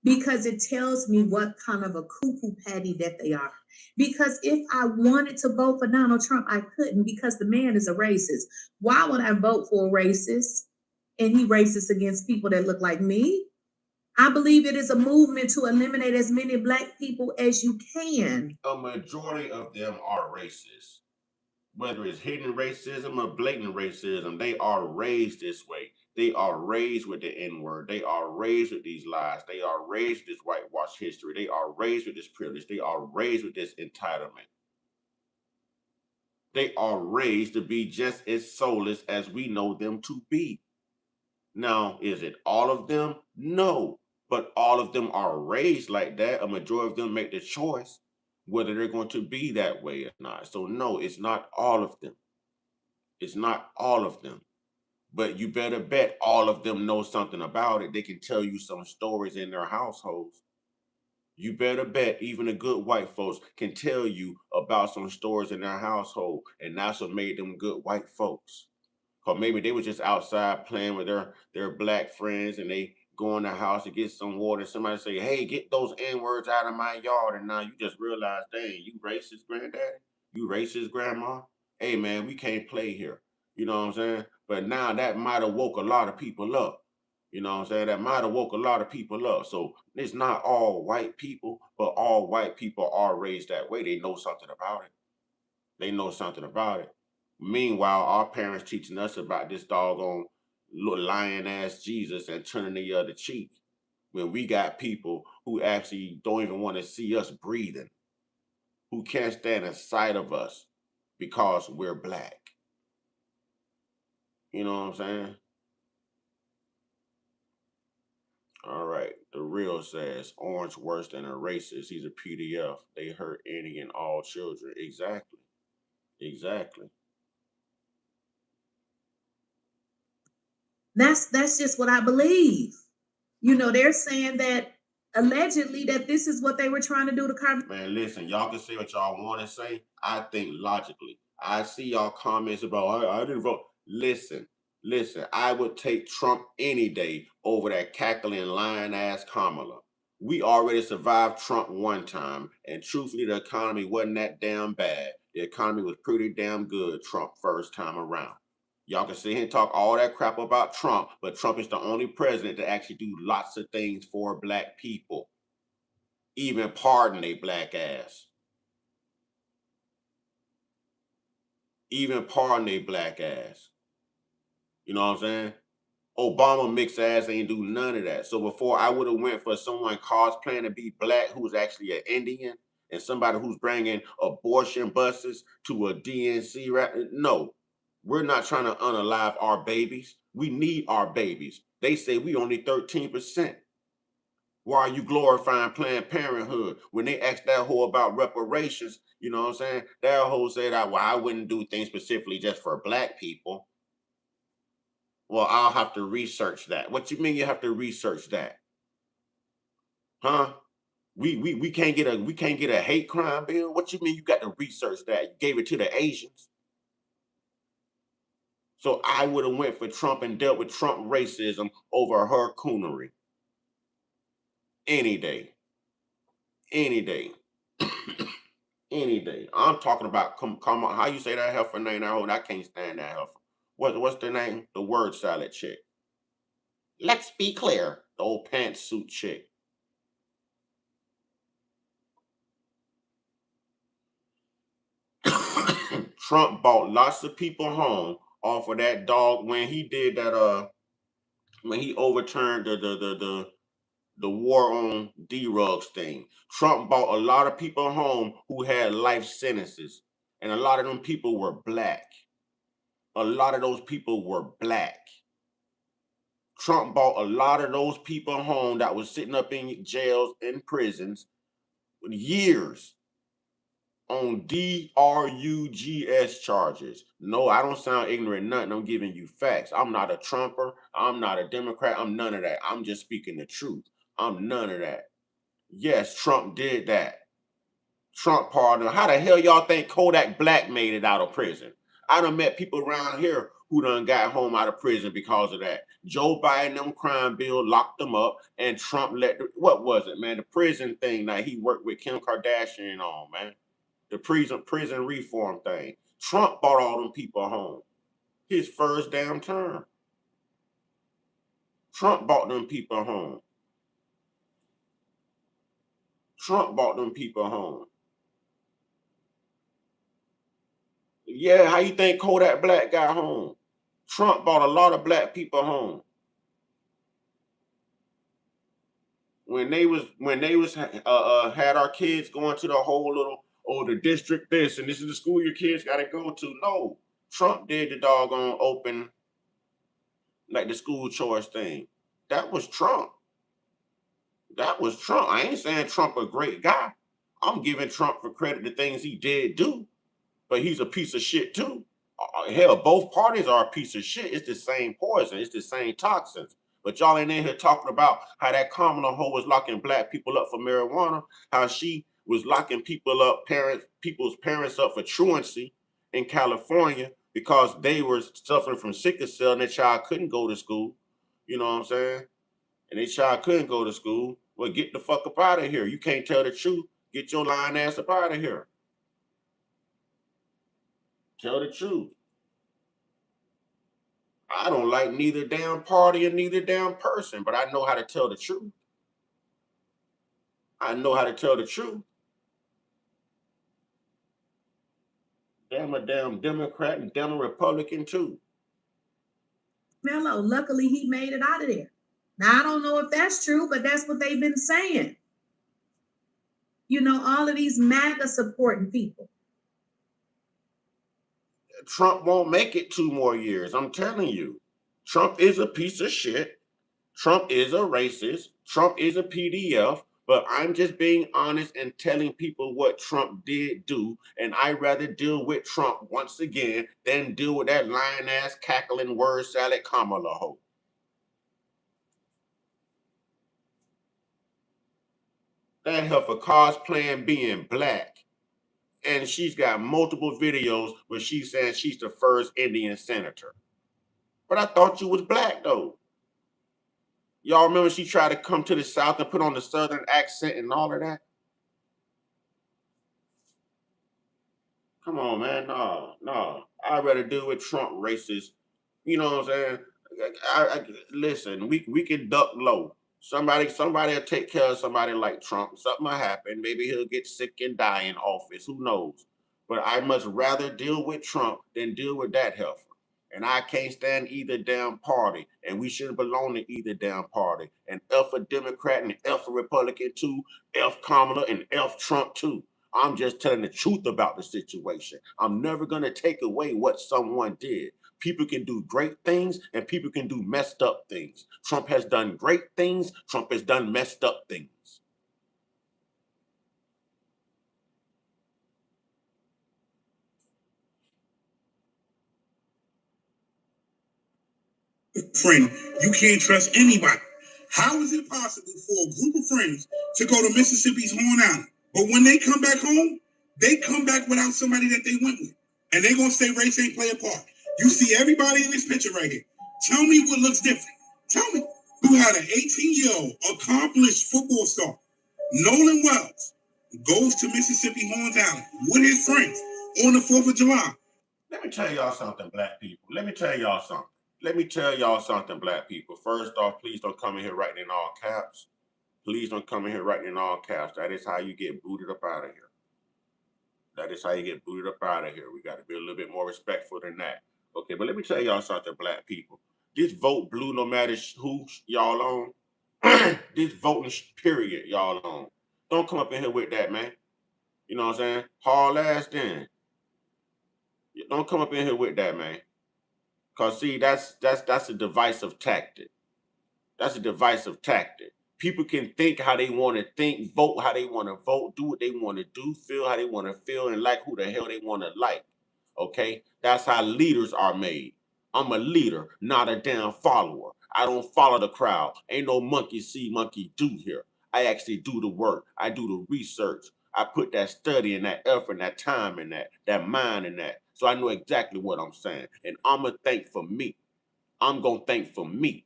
because it tells me what kind of a cuckoo patty that they are. Because if I wanted to vote for Donald Trump, I couldn't because the man is a racist. Why would I vote for a racist and he racist against people that look like me? I believe it is a movement to eliminate as many black people as you can. A majority of them are racist. Whether it's hidden racism or blatant racism, they are raised this way. They are raised with the N word. They are raised with these lies. They are raised with this whitewash history. They are raised with this privilege. They are raised with this entitlement. They are raised to be just as soulless as we know them to be. Now, is it all of them? No. But all of them are raised like that. A majority of them make the choice whether they're going to be that way or not. So, no, it's not all of them. It's not all of them. But you better bet all of them know something about it. They can tell you some stories in their households. You better bet even the good white folks can tell you about some stories in their household. And that's what made them good white folks. Or maybe they were just outside playing with their black friends and they go in the house to get some water. Somebody say, hey, get those N-words out of my yard. And now you just realize, dang, you racist granddaddy? You racist grandma? Hey man, we can't play here. You know what I'm saying? But now that might have woke a lot of people up. You know what I'm saying? That might have woke a lot of people up. So it's not all white people, but all white people are raised that way. They know something about it. They know something about it. Meanwhile, our parents teaching us about this doggone little lion ass Jesus and turning the other cheek. when we got people who actually don't even want to see us breathing, who can't stand the sight of us because we're black. You know what I'm saying? All right. The real says orange worse than a racist. He's a PDF. They hurt any and all children. Exactly. Exactly. That's just what I believe. You know, they're saying that allegedly that this is what they were trying to do to Carmen. Man, listen, y'all can say what y'all want to say. I think logically. I see y'all comments about I didn't vote. Listen, I would take Trump any day over that cackling lion ass Kamala. We already survived Trump one time, and truthfully, the economy wasn't that damn bad. The economy was pretty damn good Trump first time around. Y'all can sit here and talk all that crap about Trump, but Trump is the only president to actually do lots of things for black people. Even pardon a black ass. Even pardon a black ass. You know what I'm saying? Obama mixed ass ain't do none of that. So before I would have went for someone cosplaying to be black who's actually an Indian and somebody who's bringing abortion buses to a DNC, right? No, we're not trying to unalive our babies. We need our babies. They say we only 13%. Why are you glorifying Planned Parenthood? When they asked that whole about reparations, you know what I'm saying? That whole said, well, I wouldn't do things specifically just for black people. Well, I'll have to research that. What you mean you have to research that? Huh? We can't get a hate crime bill? What you mean you got to research that? You gave it to the Asians. So I would have went for Trump and dealt with Trump racism over her coonery. Any day. Any day. Any day. I'm talking about come on. How you say that heifer name? I can't stand that heifer. What's the name? The word salad chick. Let's be clear. The old pantsuit chick. Trump bought lots of people home off of that dog when he did that when he overturned the war on D-Rugs thing. Trump bought a lot of people home who had life sentences. And a lot of them people were black. A lot of those people were black. Trump bought a lot of those people home that was sitting up in jails and prisons with years on DRUGS charges. No, I don't sound ignorant, nothing. I'm giving you facts. I'm not a Trumper. I'm not a Democrat. I'm none of that. I'm just speaking the truth. I'm none of that. Yes, Trump did that. Trump pardoned. How the hell y'all think Kodak Black made it out of prison? I done met people around here who done got home out of prison because of that. Joe Biden, them crime bill locked them up, and Trump what was it, man? The prison thing that he worked with Kim Kardashian on, man. The prison reform thing. Trump brought all them people home. His first damn term. Trump brought them people home. Trump brought them people home. Yeah, how you think Kodak Black got home? Trump brought a lot of black people home. When they was had our kids going to the whole little the district this and this is the school your kids got to go to. No, Trump did the doggone open like the school choice thing. That was Trump. That was Trump. I ain't saying Trump a great guy. I'm giving Trump for credit the things he did do, but he's a piece of shit too. Hell, both parties are a piece of shit. It's the same poison. It's the same toxins. But y'all ain't in here talking about how that Kamala hoe was locking black people up for marijuana, how she was locking people up, people's parents up for truancy in California because they were suffering from sickle cell and their child couldn't go to school. You know what I'm saying? And their child couldn't go to school. Well, get the fuck up out of here. You can't tell the truth. Get your lying ass up out of here. Tell the truth. I don't like neither damn party or neither damn person, but I know how to tell the truth. I know how to tell the truth. Damn a damn Democrat and damn a Republican too. Mello, luckily he made it out of there. Now, I don't know if that's true, but that's what they've been saying. You know, all of these MAGA supporting people. Trump won't make it 2 more years. I'm telling you. Trump is a piece of shit. Trump is a racist. Trump is a PDF. But I'm just being honest and telling people what Trump did do. And I'd rather deal with Trump once again than deal with that lying ass, cackling, word salad Kamala hoe. That heifer cosplaying being black. And she's got multiple videos where she's saying she's the first Indian senator. But I thought you was black though. Y'all remember she tried to come to the South and put on the Southern accent and all of that? Come on, man. No. I'd rather deal with Trump racist. You know what I'm saying? Listen, we can duck low. Somebody will take care of somebody like Trump. Something will happen. Maybe he'll get sick and die in office. Who knows? But I much rather deal with Trump than deal with that heifer. And I can't stand either damn party. And we shouldn't belong to either damn party. And F a Democrat and F a Republican too. F Kamala and F Trump too. I'm just telling the truth about the situation. I'm never going to take away what someone did. People can do great things and people can do messed up things. Trump has done great things. Trump has done messed up things. Friend, you can't trust anybody. How is it possible for a group of friends to go to Mississippi's Horn Island, but when they come back home, they come back without somebody that they went with, and they're gonna say race ain't play a part? You see everybody in this picture right here. Tell me what looks different. Tell me. You had an 18-year-old accomplished football star, Nolan Wells, goes to Mississippi Horns Island with his friends on the 4th of July. Let me tell y'all something, black people. Let me tell y'all something. Let me tell y'all something, black people. First off, please don't come in here writing in all caps. Please don't come in here writing in all caps. That is how you get booted up out of here. That is how you get booted up out of here. We got to be a little bit more respectful than that. Okay, but let me tell y'all something, black people. This vote blue, no matter who y'all on. This voting period, y'all on. Don't come up in here with that, man. You know what I'm saying? Haul ass then. Don't come up in here with that, man. Cause see, that's a divisive tactic. That's a divisive tactic. People can think how they want to think, vote how they want to vote, do what they want to do, feel how they want to feel, and like who the hell they want to like. Okay? That's how leaders are made. I'm a leader, not a damn follower. I don't follow the crowd. Ain't no monkey see, monkey do here. I actually do the work. I do the research. I put that study and that effort and that time in that mind in that. So I know exactly what I'm saying. And I'm going to think for me. I'm going to think for me.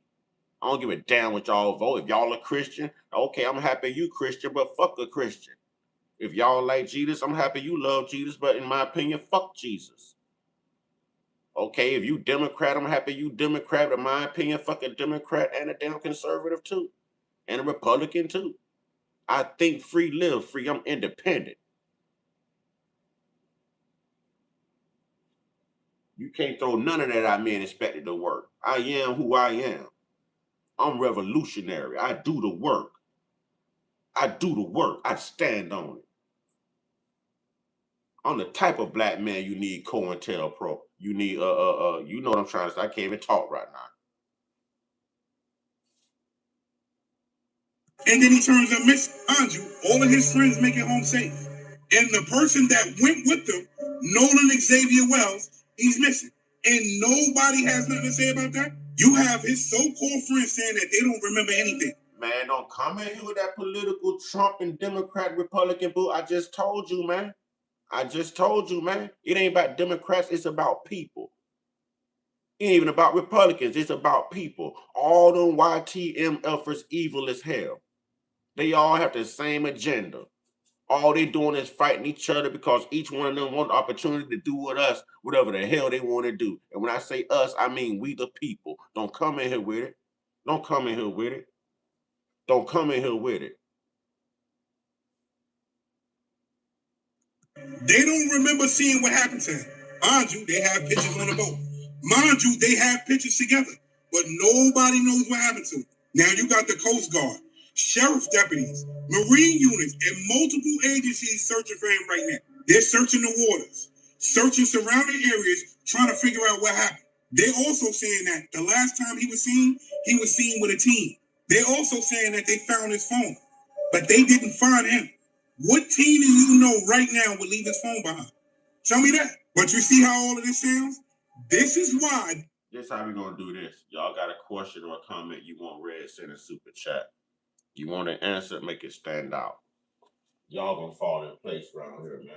I don't give a damn what y'all vote. If y'all a Christian, okay, I'm happy you Christian, but fuck a Christian. If y'all like Jesus, I'm happy you love Jesus, but in my opinion, fuck Jesus. Okay, if you Democrat, I'm happy you Democrat, but in my opinion, fuck a Democrat and a damn conservative too. And a Republican too. I think free, live free. I'm independent. You can't throw none of that at me and expect it to work. I am who I am. I'm revolutionary. I do the work. I do the work. I stand on it. I'm the type of black man you need COINTELPRO. You need you know what I'm trying to say. I can't even talk right now. And then he turns up missing. Mind you, all of his friends make it home safe. And the person that went with them, Nolan Xavier Wells, he's missing. And nobody has nothing to say about that. You have his so-called friends saying that they don't remember anything. Man, don't come in here with that political Trump and Democrat Republican boo. I just told you, man. I just told you, man. It ain't about Democrats, it's about people. It ain't even about Republicans, it's about people. All them YTMFers evil as hell. They all have the same agenda. All they doing is fighting each other because each one of them want the opportunity to do with us whatever the hell they want to do. And when I say us, I mean we the people. Don't come in here with it. Don't come in here with it. Don't come in here with it. They don't remember seeing what happened to him. Mind you, they have pictures on the boat. Mind you, they have pictures together. But nobody knows what happened to him. Now you got the Coast Guard, sheriff deputies, Marine units, and multiple agencies searching for him right now. They're searching the waters, searching surrounding areas, trying to figure out what happened. They're also saying that the last time he was seen with a team. They're also saying that they found his phone, but they didn't find him. What team do you know right now would leave his phone behind? Tell me that. But you see how all of this sounds? This is why. This how we gonna do this. Y'all got a question or a comment you want read, send a super chat. You want an answer, make it stand out. Y'all gonna fall in place around here, man.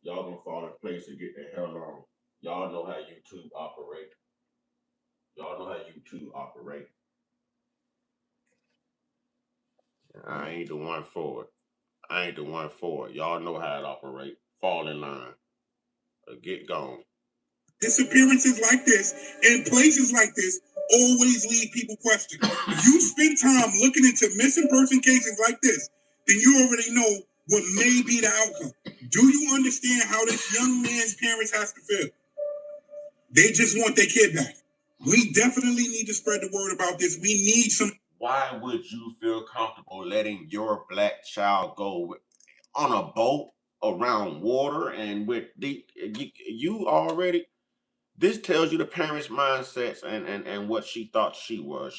Y'all gonna fall in place and get the hell on. Y'all know how YouTube operate. Y'all know how YouTube operate. I ain't the one for it. I ain't the one for it. Y'all know how it operate. Fall in line. Or get gone. Disappearances like this and places like this always leave people questioning. If you spend time looking into missing person cases like this, then you already know what may be the outcome. Do you understand how this young man's parents has to feel? They just want their kid back. We definitely need to spread the word about this. We need some. Why would you feel comfortable letting your black child go on a boat around water and with you already? This tells you the parents' mindsets and what she thought she was.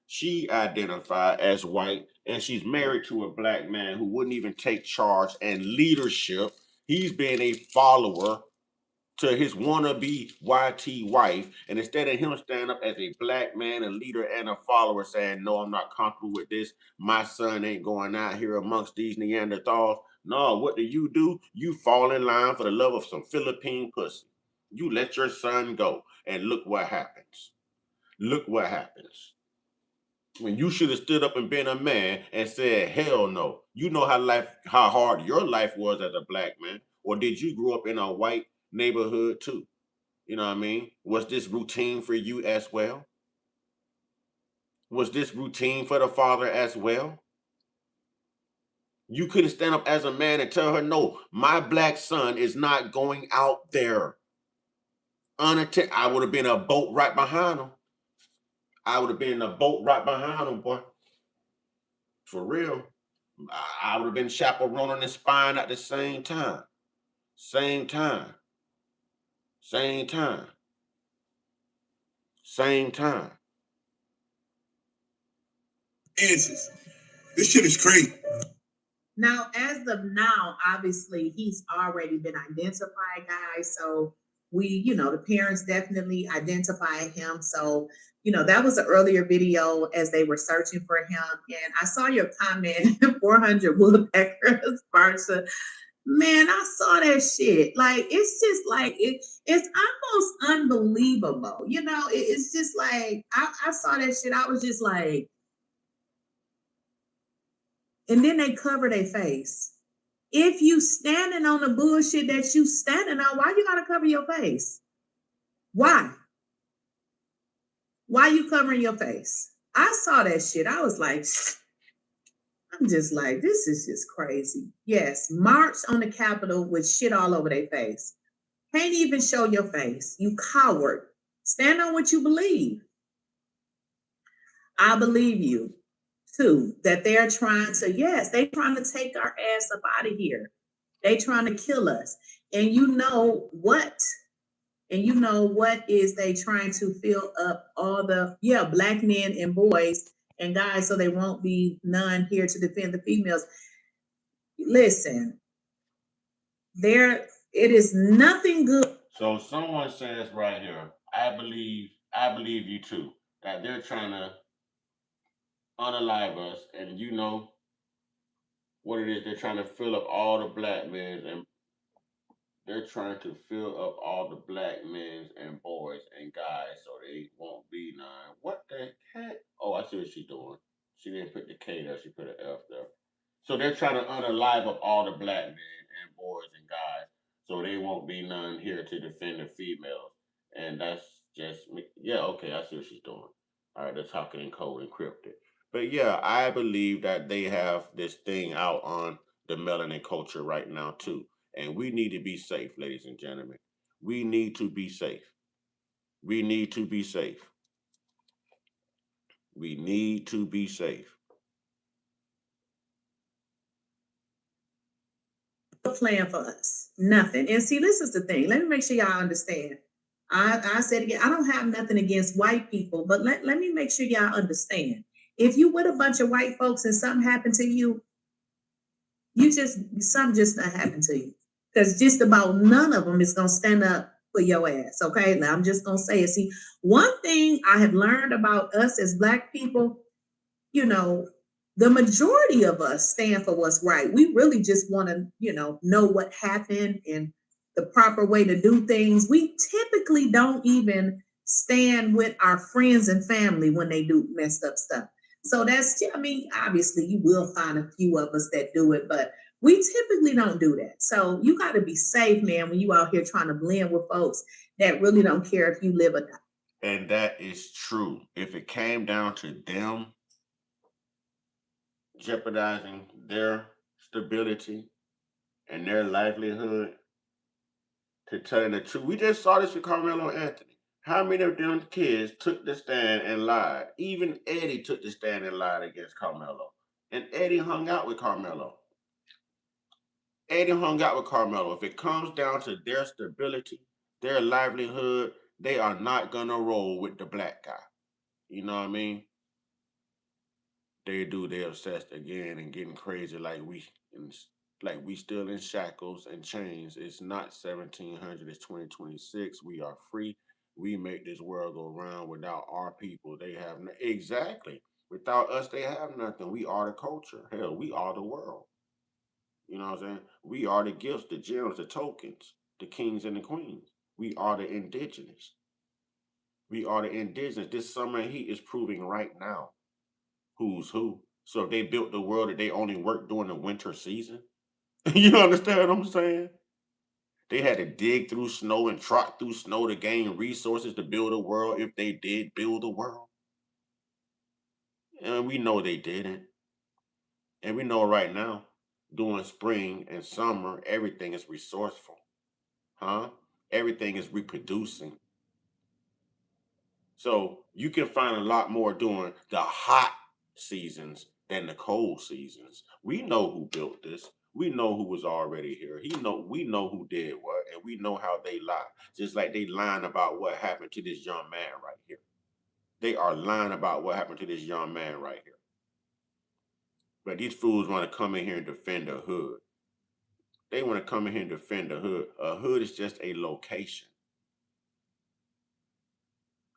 She identified as white and she's married to a black man who wouldn't even take charge and leadership. He's been a follower to his wannabe YT wife, and instead of him standing up as a black man, a leader, and a follower, saying, "No, I'm not comfortable with this. My son ain't going out here amongst these Neanderthals." No, what do? You fall in line for the love of some Philippine pussy. You let your son go, and look what happens. Look what happens. When you should have stood up and been a man and said, "Hell no." You know how hard your life was as a black man, or did you grow up in a white neighborhood too? You know what I mean? Was this routine for you as well? Was this routine for the father as well? You couldn't stand up as a man and tell her, "No, my black son is not going out there unattended." I would have been a boat right behind him. I would have been in a boat right behind him, boy. For real. I would have been chaperoning and spying at the same time. Same time. Same time. Same time. Answers. This shit is crazy. Now, as of now, obviously, he's already been identified, guys. So the parents definitely identify him. So, that was an earlier video as they were searching for him. And I saw your comment, 400 woodpeckers, Barsha. Man, I saw that shit. Like, it's just like, it's almost unbelievable. It's just like, I saw that shit. I was just like, and then they cover their face. If you standing on the bullshit that you standing on, why you gotta cover your face? Why? Why you covering your face? I saw that shit. I was like, I'm just like, this is just crazy. Yes, march on the Capitol with shit all over their face. Can't even show your face. You coward. Stand on what you believe. I believe you too, that they're trying to, yes, they're trying to take our ass up out of here. They trying to kill us. And you know what? And you know what is they trying to fill up all the, black men and boys and guys so they won't be none here to defend the females. Listen, it is nothing good. So someone says right here, I believe you too, that they're trying to unalive us, and you know what it is, they're trying to fill up all the black men and they're trying to fill up all the black men and boys and guys so they won't be none. What the heck? Oh, I see what she's doing. She didn't put the K there, she put an F there. So they're trying to unalive up all the black men and boys and guys so they won't be none here to defend the females. And that's just me. Yeah, okay, I see what she's doing. All right, they're talking in code encrypted. But yeah, I believe that they have this thing out on the melanin culture right now too. And we need to be safe, ladies and gentlemen. We need to be safe. We need to be safe. We need to be safe. Plan for us. Nothing. And see, this is the thing. Let me make sure y'all understand. I said again, I don't have nothing against white people, but let me make sure y'all understand. If you with a bunch of white folks and something happened to you, something just not happened to you. Because just about none of them is gonna stand up for your ass. Okay. Now I'm just gonna say it. See, one thing I have learned about us as black people, you know, the majority of us stand for what's right. We really just want to, know what happened and the proper way to do things. We typically don't even stand with our friends and family when they do messed up stuff. So I mean, obviously you will find a few of us that do it, but we typically don't do that. So you got to be safe, man, when you out here trying to blend with folks that really don't care if you live or die. And that is true. If it came down to them jeopardizing their stability and their livelihood, to telling the truth, we just saw this with Carmelo Anthony. How many of them kids took the stand and lied? Even Eddie took the stand and lied against Carmelo. And Eddie hung out with Carmelo. Eddie hung out with Carmelo. If it comes down to their stability, their livelihood, they are not gonna roll with the black guy. You know what I mean? They do. They obsessed again and getting crazy like we still in shackles and chains. It's not 1700. It's 2026. We are free. We make this world go round. Without our people, they have exactly. Without us, they have nothing. We are the culture. Hell, we are the world. You know what I'm saying? We are the gifts, the gems, the tokens, the kings and the queens. We are the indigenous. We are the indigenous. This summer heat is proving right now who's who. So if they built the world that they only work during the winter season, you understand what I'm saying? They had to dig through snow and trot through snow to gain resources to build a world if they did build a world. And we know they didn't. And we know right now, during spring and summer, everything is resourceful. Huh? Everything is reproducing. So you can find a lot more during the hot seasons than the cold seasons. We know who built this. We know who was already here. We know who did what, and we know how they lie. Just like they lying about what happened to this young man right here. They are lying about what happened to this young man right here. But these fools want to come in here and defend the hood. They want to come in here and defend the hood. A hood is just a location.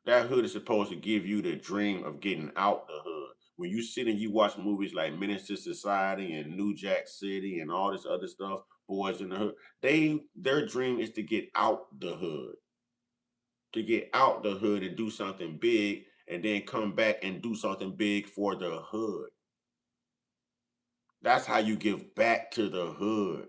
That hood is supposed to give you the dream of getting out the hood. When you sit and you watch movies like Menace to Society and New Jack City and all this other stuff, Boys in the Hood, their dream is to get out the hood. To get out the hood and do something big and then come back and do something big for the hood. That's how you give back to the hood.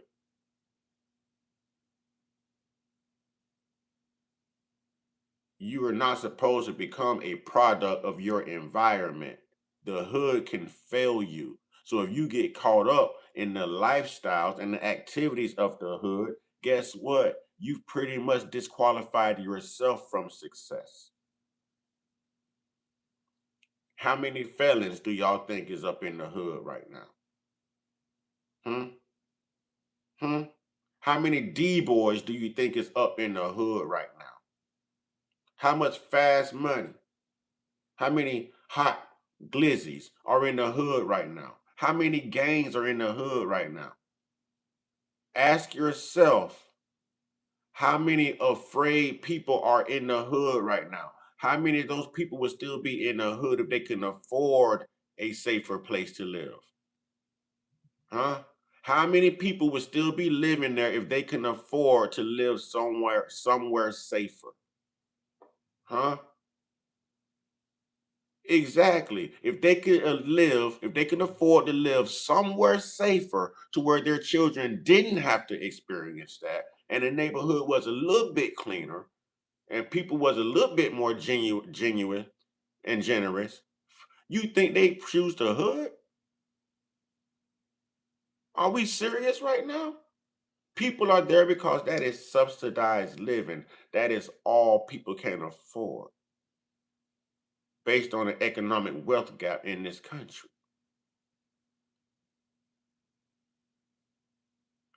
You are not supposed to become a product of your environment. The hood can fail you. So if you get caught up in the lifestyles and the activities of the hood, guess what? You've pretty much disqualified yourself from success. How many felons do y'all think is up in the hood right now? Hmm? Hmm? How many D boys do you think is up in the hood right now? How much fast money? How many hot glizzies are in the hood right now? How many gangs are in the hood right now? Ask yourself how many afraid people are in the hood right now? How many of those people would still be in the hood if they can afford a safer place to live? Huh? How many people would still be living there if they can afford to live somewhere safer? Huh? Exactly. If they could if they can afford to live somewhere safer to where their children didn't have to experience that, and the neighborhood was a little bit cleaner, and people was a little bit more genuine and generous, you think they choose the hood? Are we serious right now? People are there because that is subsidized living. That is all people can afford. based on the economic wealth gap in this country.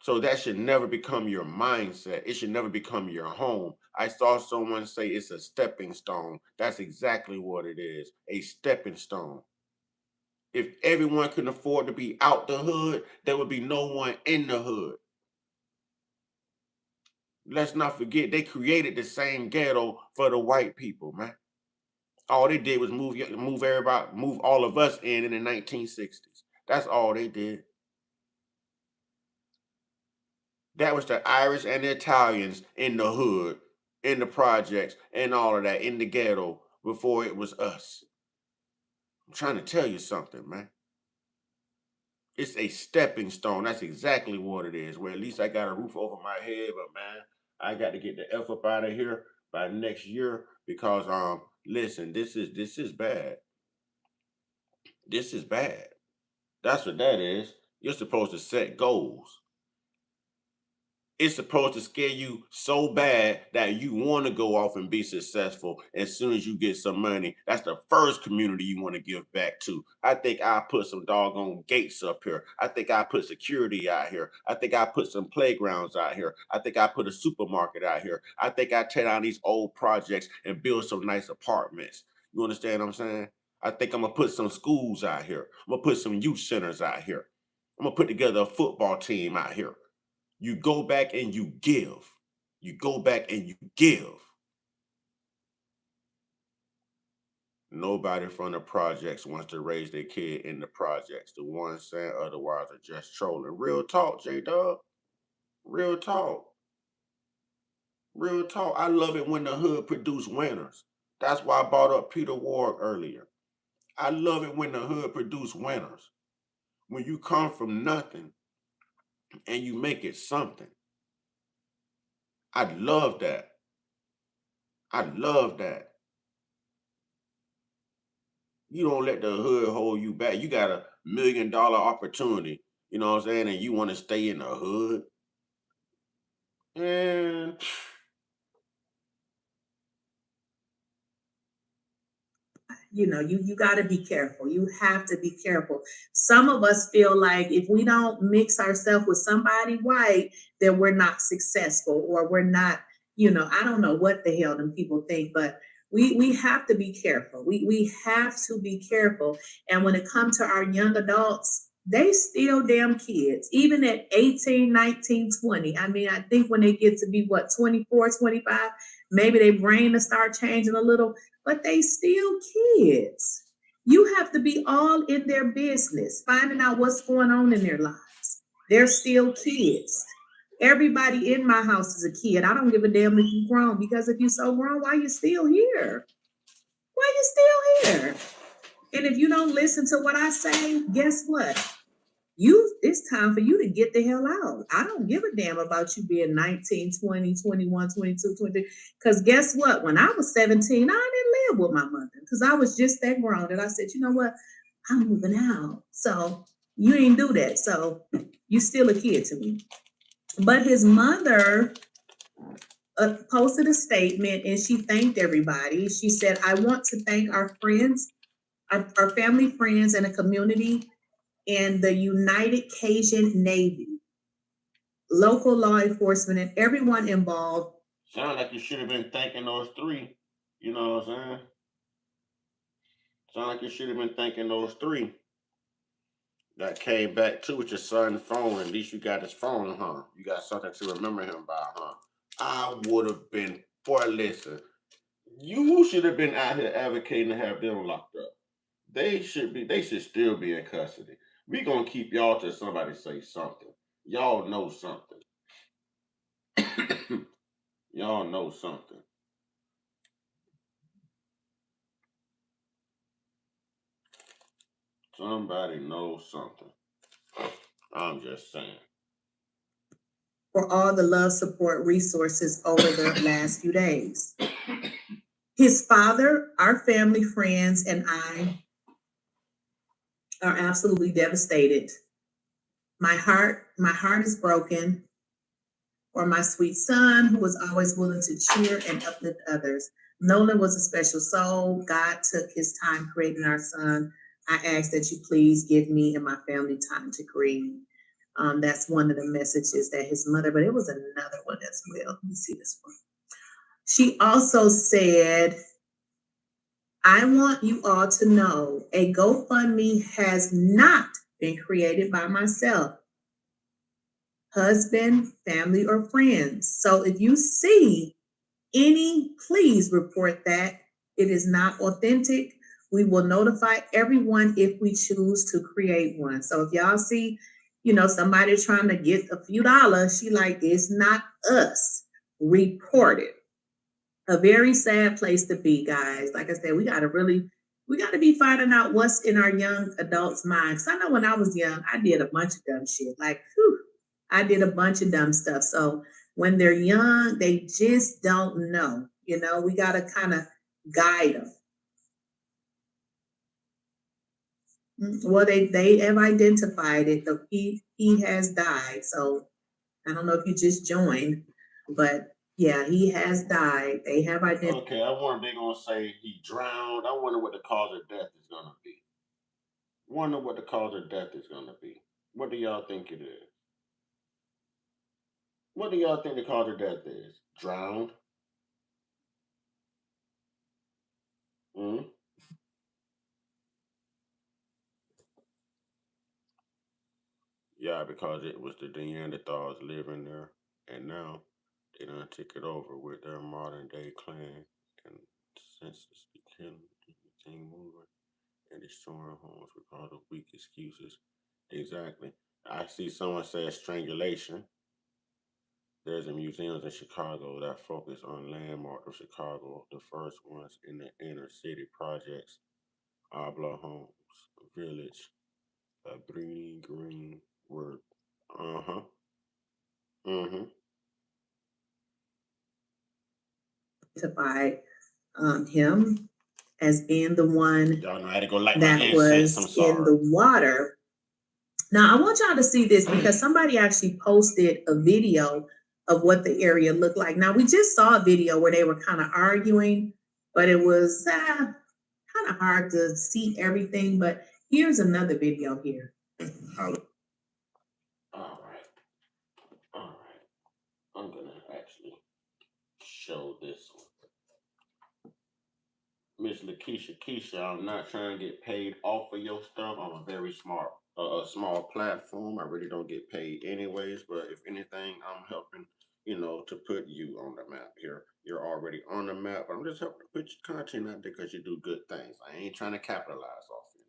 So that should never become your mindset. It should never become your home. I saw someone say it's a stepping stone. That's exactly what it is, a stepping stone. If everyone can afford to be out the hood, there would be no one in the hood. Let's not forget, they created the same ghetto for the white people, man. All they did was move everybody, move all of us in the 1960s. That's all they did. That was the Irish and the Italians in the hood, in the projects, and all of that, in the ghetto before it was us. I'm trying to tell you something, man. It's a stepping stone. That's exactly what it is. Where at least I got a roof over my head, but man, I got to get the F up out of here by next year because listen, this is bad. This is bad. That's what that is. You're supposed to set goals. It's supposed to scare you so bad that you want to go off and be successful as soon as you get some money. That's the first community you want to give back to. I think I put some doggone gates up here. I think I put security out here. I think I put some playgrounds out here. I think I put a supermarket out here. I think I tear down these old projects and build some nice apartments. You understand what I'm saying? I think I'm gonna put some schools out here. I'm gonna put some youth centers out here. I'm gonna put together a football team out here. You go back and you give. You go back and you give. Nobody from the projects wants to raise their kid in the projects. The ones saying otherwise are just trolling. Real talk, J-Dub. Real talk. Real talk. I love it when the hood produce winners. That's why I brought up Peter Ward earlier. I love it when the hood produce winners. When you come from nothing and you make it something. I love that. I love that. You don't let the hood hold you back. You got $1 million opportunity, you know what I'm saying? And you want to stay in the hood. And You got to be careful. You have to be careful. Some of us feel like if we don't mix ourselves with somebody white, then we're not successful or we're not, I don't know what the hell them people think, but we have to be careful. We have to be careful. And when it comes to our young adults, they still damn kids, even at 18, 19, 20. I mean, I think when they get to be what, 24, 25, maybe their brain will start changing a little, but they still kids. You have to be all in their business, finding out what's going on in their lives. They're still kids. Everybody in my house is a kid. I don't give a damn if you're grown, because if you're so grown, why you still here? Why you still here? And if you don't listen to what I say, guess what? It's time for you to get the hell out. I don't give a damn about you being 19, 20, 21, 22, 23. Because guess what? When I was 17, I didn't live with my mother because I was just that grown. And I said, you know what? I'm moving out. So you ain't do that. So you still a kid to me. But his mother posted a statement and she thanked everybody. She said, I want to thank our friends, our family, friends, and a community and the United Cajun Navy, local law enforcement, and everyone involved. sound like you should have been thanking those three. You know what I'm saying? Sound like you should have been thanking those three that came back too with your son's phone. At least you got his phone, huh? You got something to remember him by, huh? I would have been, boy, listen, you should have been out here advocating to have them locked up. They should still be in custody. We gonna keep y'all till somebody say something. Y'all know something. Y'all know something. Somebody knows something. I'm just saying. For all the love, support, resources over the last few days. His father, our family, friends, and I are absolutely devastated. My heart is broken for my sweet son who was always willing to cheer and uplift others. Nolan was a special soul. God took his time creating our son. I ask that you please give me and my family time to grieve. That's one of the messages that his mother, but it was another one as well. Let me see this one. She also said, I want you all to know a GoFundMe has not been created by myself, husband, family, or friends. So if you see any, please report that. It is not authentic. We will notify everyone if we choose to create one. So if y'all see, somebody trying to get a few dollars, she like, it's not us. Report it. A very sad place to be, guys. Like I said, we got to be finding out what's in our young adults' minds. I know when I was young, I did a bunch of dumb shit. Like, whew, I did a bunch of dumb stuff. So when they're young, they just don't know. We got to kind of guide them. Well, they have identified it. He has died. So I don't know if you just joined, but yeah, he has died. They have identified. Okay, I wonder they're gonna say he drowned. I wonder what the cause of death is gonna be. Wonder what the cause of death is gonna be. What do y'all think it is? What do y'all think the cause of death is? Drowned? Mm? Yeah, because it was the Neanderthals living there, and now they done took it over with their modern day clan, and census became moving and destroying homes because of weak excuses. Exactly. I see someone say strangulation. There's a museums in Chicago that focus on landmark of Chicago, the first ones in the inner city projects, Abla Homes, Village, Breeding Green, Work. Uh-huh. Mm-hmm. Identified him as being the one Y'all know how to go light my that incense. I'm was in the sorry. water. Now, I want y'all to see this because somebody actually posted a video of what the area looked like. Now, we just saw a video where they were kind of arguing, but it was kind of hard to see everything. But here's another video here. All right. All right. I'm gonna actually show this one. Miss Lakeisha Keisha, I'm not trying to get paid off of your stuff. I'm a very smart, a small platform. I really don't get paid anyways. But if anything, I'm helping, to put you on the map here. You're already on the map. I'm just helping to put your content out there because you do good things. I ain't trying to capitalize off you.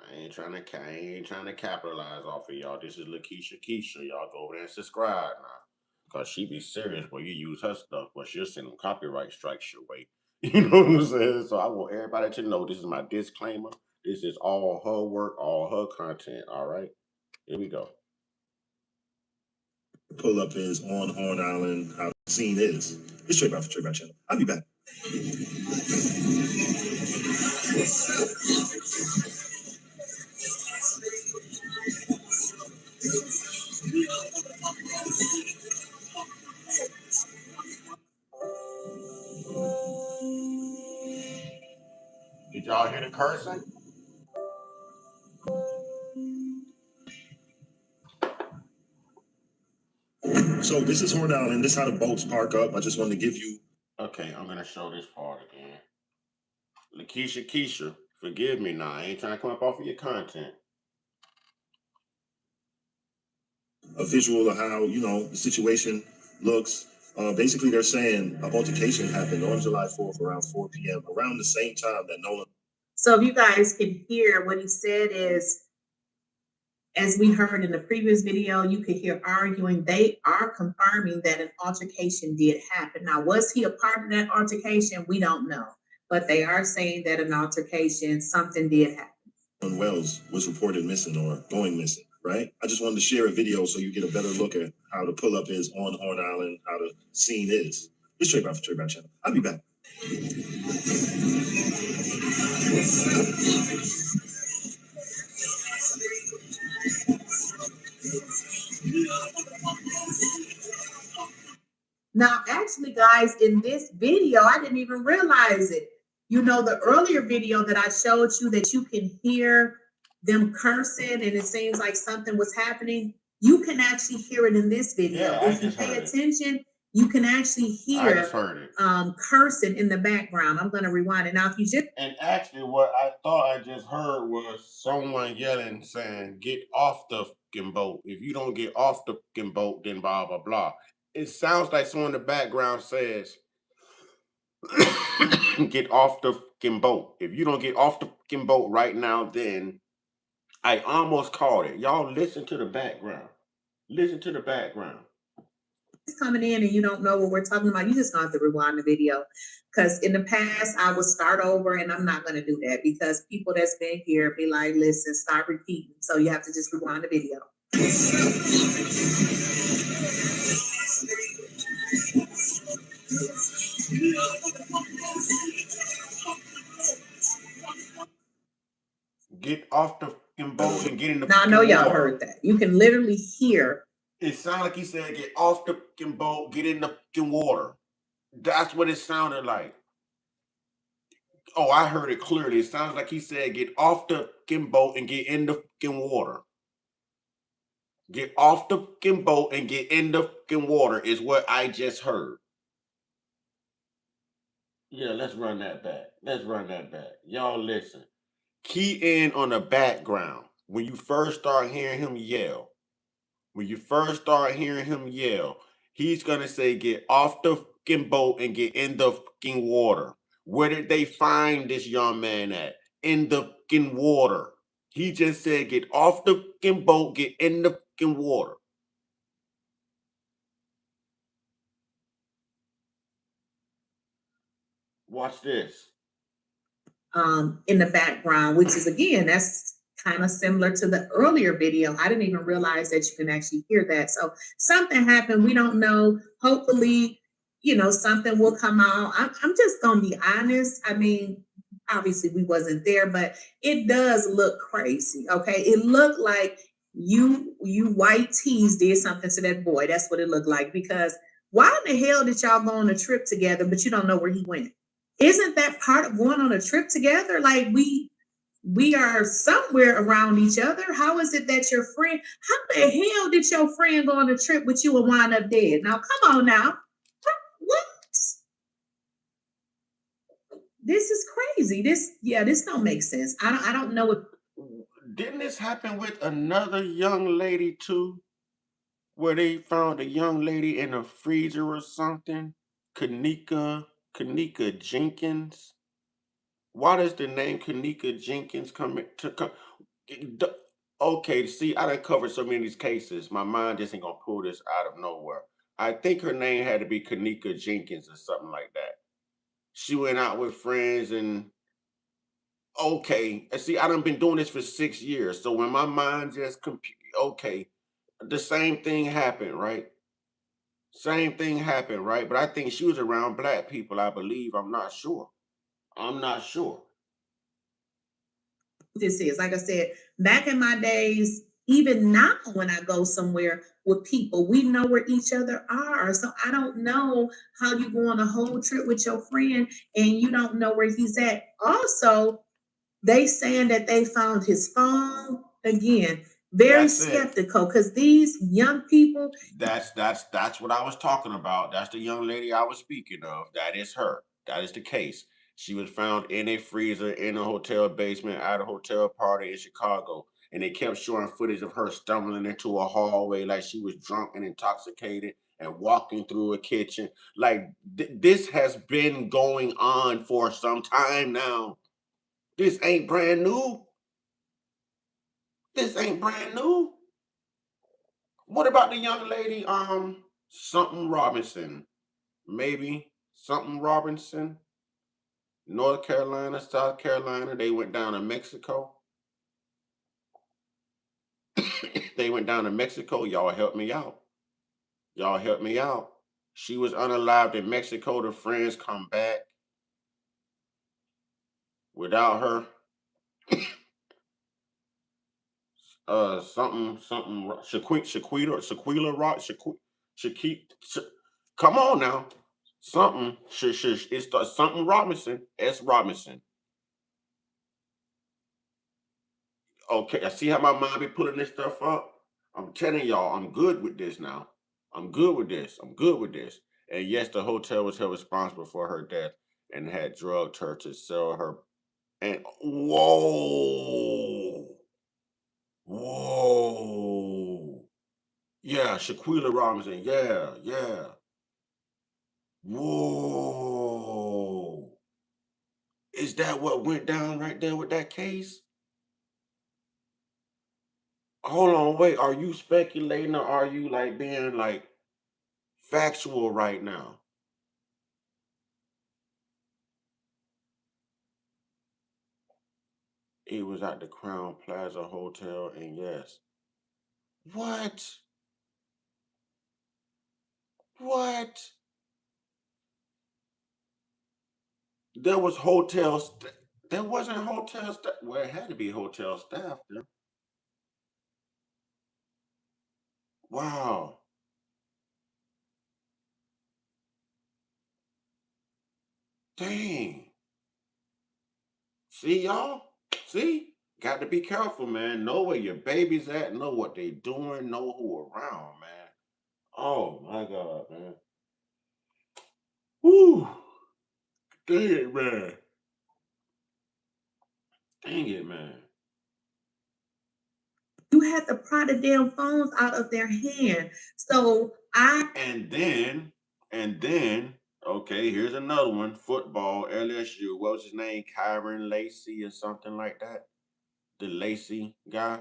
I ain't trying to capitalize off of y'all. This is Lakeisha Keisha. Y'all go over there and subscribe now. Cause she be serious, boy. You use her stuff, but she'll send them copyright strikes your way. You know what I'm saying? So I want everybody to know this is my disclaimer. This is all her work, all her content. All right. Here we go. Pull up is on Horn Island, how the scene is. It's Trade by Channel. I'll be back. Did y'all hear the cursing? So this is Horn Island. This is how the boats park up. I just wanted to give you. Okay, I'm gonna show this part again. Lakeisha Keisha, forgive me now. I ain't trying to come up off of your content. A visual of how the situation looks. Basically, they're saying an altercation happened on July 4th around 4 p.m. around the same time that Nolan. So if you guys can hear what he said is, as we heard in the previous video, you could hear arguing. They are confirming that an altercation did happen. Now, was he a part of that altercation? We don't know, but they are saying that an altercation, something did happen. Wells was reported missing or going missing, right? I just wanted to share a video so you get a better look at how the pull-up is on Horn Island, how the scene is. It's Trade by Channel. I'll be back. Now, actually, guys, in this video, I didn't even realize it. You know, the earlier video that I showed you that you can hear them cursing and it seems like something was happening. You can actually hear it in this video. Yeah, I If you just pay heard it. attention, you can actually I just hear heard it. cursing in the background. I'm going to rewind it. Now, if you just And actually, what I thought I just heard was someone yelling, saying, "Get off the fucking boat. If you don't get off the fucking boat, then blah, blah, blah." It sounds like someone in the background says, "Get off the fucking boat. If you don't get off the fucking boat right now, then..." I almost called it. Y'all listen to the background. Listen to the background. coming in and you don't know what we're talking about, you just gonna have to rewind the video. Because in the past, I would start over, and I'm not gonna do that because people that's been here be like, listen, start repeating. So you have to just rewind the video. Get off the fucking boat and get in the Now I know fucking y'all water. heard that. You can literally hear. It sounded like he said, "Get off the fucking boat, get in the fucking water." That's what it sounded like. Oh, I heard it clearly. It sounds like he said, "Get off the fucking boat and get in the fucking water." Get off the fucking boat and get in the fucking water is what I just heard. Yeah, let's run that back. Let's run that back. Y'all listen. Key in on the background. When you first start hearing him yell, he's gonna say, "Get off the fucking boat and get in the fucking water." Where did they find this young man at? In the fucking water. He just said, "Get off the fucking boat, get in the fucking water." Watch this. In the background, which is again, that's kind of similar to the earlier video. I didn't even realize that you can actually hear that. So something happened. We don't know. Hopefully, you know, something will come out. I'm just gonna be honest. I mean, obviously we wasn't there, but it does look crazy. Okay, it looked like you white tees did something to that boy. That's what it looked like. Because why in the hell did y'all go on a trip together, but you don't know where he went? Isn't that part of going on a trip together? Like we are somewhere around each other. How is it that your friend, how the hell did your friend go on a trip with you and wind up dead? Now come on now. What? This is crazy. This don't make sense. I don't know if Didn't this happen with another young lady too? Where they found a young lady in a freezer or something? Kanika Jenkins. Why does the name Kanika Jenkins come? Okay, see, I done covered so many of these cases. My mind just ain't gonna pull this out of nowhere. I think her name had to be Kanika Jenkins or something like that. She went out with friends and okay. See, I done been doing this for 6 years. So when my mind just okay, the same thing happened, right? Same thing happened, right? But I think she was around black people, I believe. I'm not sure. I'm not sure. this is. Like I said, back in my days, even now when I go somewhere with people, we know where each other are. So I don't know how you go on a whole trip with your friend and you don't know where he's at. Also, they saying that they found his phone again. Very That's it. skeptical because these young people. That's what I was talking about. That's the young lady I was speaking of. That is her. That is the case. She was found in a freezer in a hotel basement at a hotel party in Chicago. And they kept showing footage of her stumbling into a hallway like she was drunk and intoxicated and walking through a kitchen. Like this has been going on for some time now. This ain't brand new. This ain't brand new. What about the young lady, something Robinson? Maybe something Robinson, North Carolina, South Carolina. They went down to Mexico. They went down to Mexico. Y'all help me out. Y'all help me out. She was unalived in Mexico. The friends come back without her. Something, Shaquita, Shaquila Rock, Shaquita, Come on now. Something, it's something Robinson, S. Robinson. Okay, I see how my mind be pulling this stuff up. I'm telling y'all, I'm good with this now. I'm good with this. I'm good with this. And yes, the hotel was held responsible for her death and had drugged her to sell her. And whoa, yeah, Shaquilla Robinson, yeah, yeah, whoa. Is that what went down right there with that case? Hold on, wait. Are you speculating or are you like being like factual right now? It was at the Crown Plaza Hotel, and yes. What? What? There was hotel there wasn't hotel staff. Well, it had to be hotel staff there. Wow. Dang. See y'all? See? Got to be careful, man. Know where your baby's at, know what they doing, know who around, man. Oh my God, man. Woo. Dang it, man. Dang it, man. You had to pry the damn phones out of their hand. So I And then, okay, here's another one. Football, LSU. What was his name? Kyron Lacey or something like that. The Lacey guy.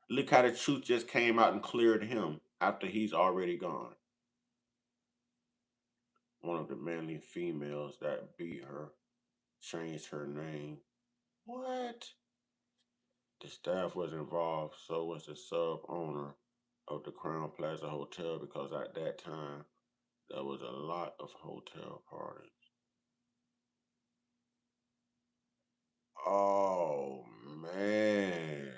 Look how the truth just came out and cleared him after he's already gone. One of the manly females that beat her changed her name. What? The staff was involved, so was the sub owner of the Crown Plaza Hotel because at that time there was a lot of hotel parties. Oh man.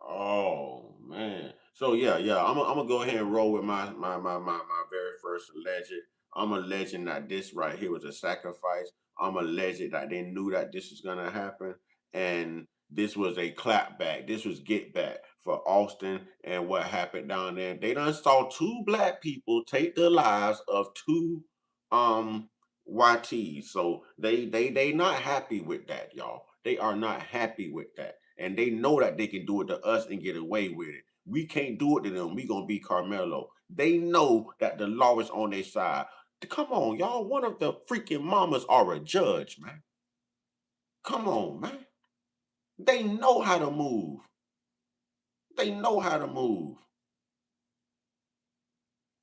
Oh man. So yeah, yeah. I'm gonna go ahead and roll with my very first legend. I'm a legend that this right here was a sacrifice. I'm a legend that they knew that this was gonna happen, and this was a clapback. This was get back for Austin and what happened down there. They done saw two black people take the lives of two um YTs. So they not happy with that, y'all. They are not happy with that. And they know that they can do it to us and get away with it. We can't do it to them. We gonna be Carmelo. They know that the law is on their side. Come on, y'all. One of the freaking mamas are a judge, man. Come on, man. They know how to move. They know how to move.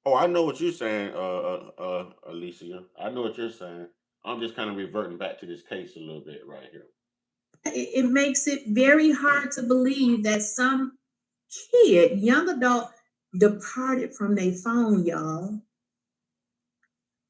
Oh, I know what you're saying, Alicia. I know what you're saying. I'm just kind of reverting back to this case a little bit right here. it makes it very hard to believe that some kid, young adult, departed from their phone, y'all.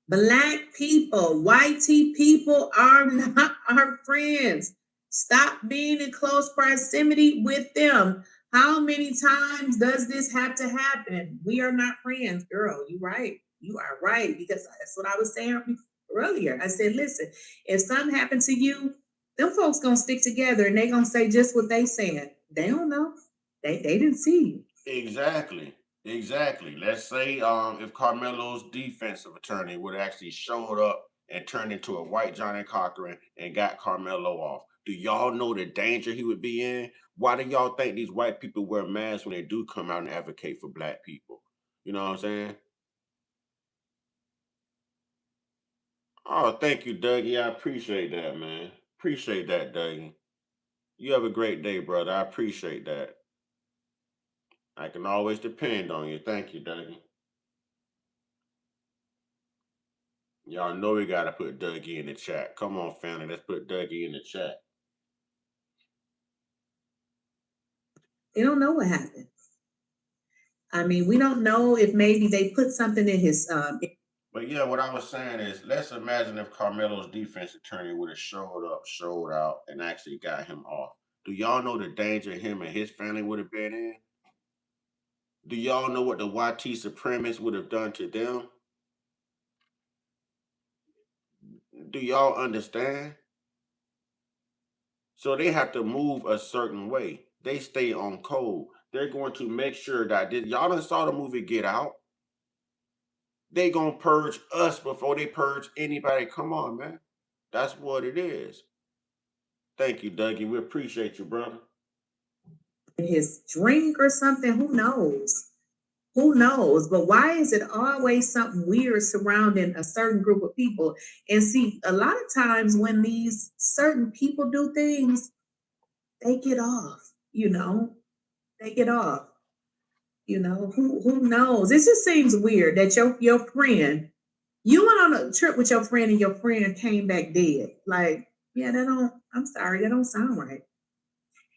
Black people, white people are not our friends. Stop being in close proximity with them. How many times does this have to happen? We are not friends, girl. You right. You are right. Because that's what I was saying earlier. I said, listen, if something happened to you, them folks gonna stick together and they gonna say just what they saying. They don't know. They didn't see you. Exactly. Exactly. Let's say if Carmelo's defensive attorney would actually showed up and turned into a white Johnny Cochran and got Carmelo off. Do y'all know the danger he would be in? Why do y'all think these white people wear masks when they do come out and advocate for black people? You know what I'm saying? Oh, thank you, Dougie. I appreciate that, man. Appreciate that, Dougie. You have a great day, brother. I appreciate that. I can always depend on you. Thank you, Dougie. Y'all know we gotta put Dougie in the chat. Come on, family. Let's put Dougie in the chat. They don't know what happened. I mean, we don't know if maybe they put something in his But yeah, what I was saying is, let's imagine if Carmelo's defense attorney would have showed up, showed out, and actually got him off. Do y'all know the danger him and his family would have been in? Do y'all know what the YT supremacists would have done to them? Do y'all understand? So they have to move a certain way. They stay on code. They're going to make sure that y'all done saw the movie Get Out. They gonna purge us before they purge anybody. Come on, man. That's what it is. Thank you, Dougie. We appreciate you, brother. His drink or something, who knows? Who knows? But why is it always something weird surrounding a certain group of people? And see, a lot of times when these certain people do things, they get off, they get off. Who knows? It just seems weird that your friend, you went on a trip with your friend and your friend came back dead. Like, yeah, I'm sorry, that don't sound right.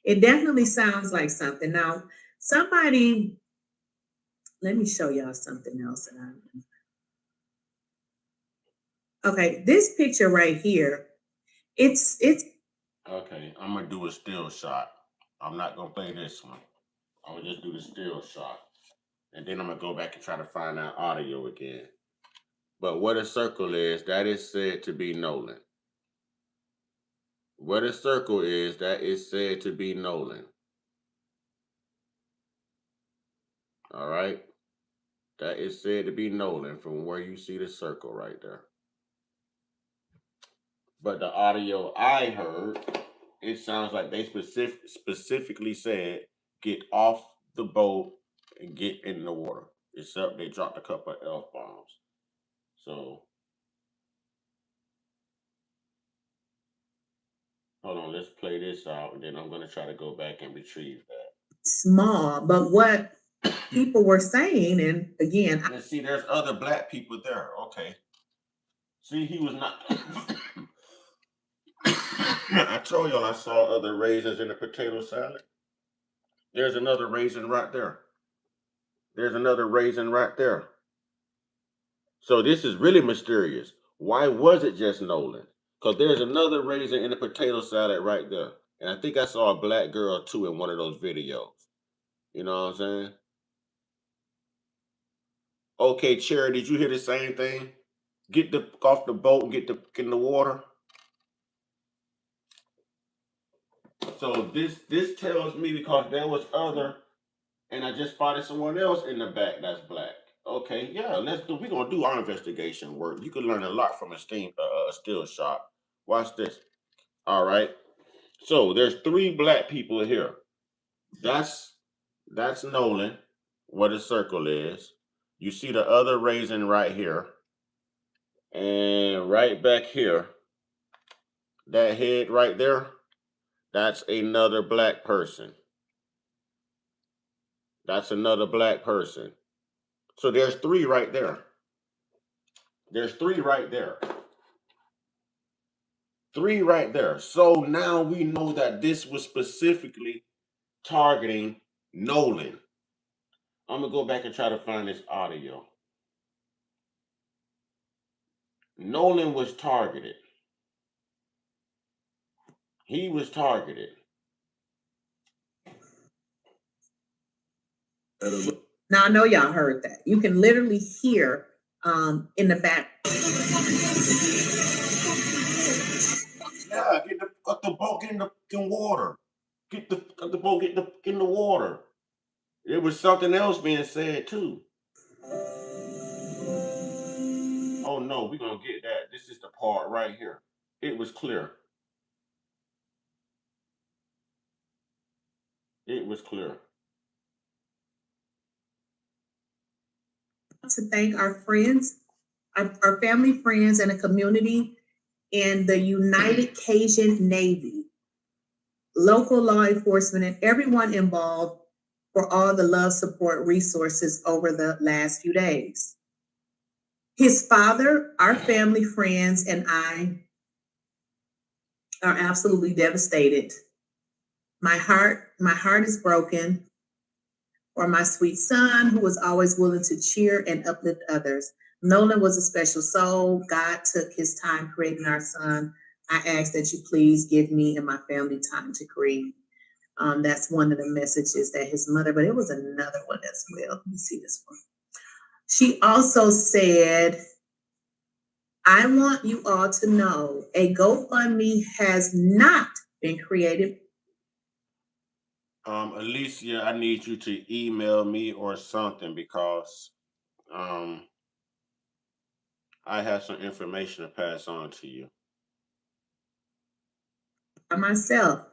It definitely sounds like something. Now, somebody, let me show y'all something else. Okay, this picture right here, it's Okay, I'm gonna do a still shot. I'm not gonna play this one. I'm gonna just do the still shot. And then I'm gonna go back and try to find that audio again. But what a circle is, that is said to be Nolan. What a circle is, that is said to be Nolan. All right? That is said to be Nolan from where you see the circle right there. But the audio I heard, it sounds like they specifically said, get off the boat and get in the water. Except they dropped a couple of F-bombs. So, hold on, let's play this out, and then I'm going to try to go back and retrieve that. small, but what people were saying, and again, And see, there's other black people there. Okay. See, he was not. I told y'all I saw other raisins in the potato salad. There's another raisin right there. There's another raisin right there. So this is really mysterious. Why was it just Nolan? Because there's another raisin in the potato salad right there. And I think I saw a black girl too in one of those videos. You know what I'm saying? Okay, Cherry, did you hear the same thing? Get off the boat and get in the water. So this tells me because there was other, and I just spotted someone else in the back that's black. Okay, yeah, we're gonna do our investigation work. You can learn a lot from a still shot. Watch this. All right. So there's 3 black people here. That's Nolan, what a circle is. You see the other raisin right here. And right back here, that head right there, that's another black person. That's another black person. So there's 3 right there. There's 3 right there. 3 right there. So now we know that this was specifically targeting Nolan. I'm going to go back and try to find this audio. Nolan was targeted. He was targeted. now I know y'all heard that. You can literally hear in the back. Yeah, get the boat, get in the water. Get the boat, get in the water. There was something else being said too. Oh no, we're gonna get that. This is the part right here. It was clear. It was clear. To thank our friends, our family, friends, and a community in the United Cajun Navy, local law enforcement, and everyone involved for all the love, support, resources over the last few days. His father, our family, friends, and I are absolutely devastated. My heart is broken for my sweet son, who was always willing to cheer and uplift others. Nolan was a special soul. God took his time creating our son. I ask that you please give me and my family time to grieve. That's one of the messages that his mother, but it was another one as well. Let me see this one. She also said, I want you all to know a GoFundMe has not been created. Alicia, I need you to email me or something because I have some information to pass on to you. By myself,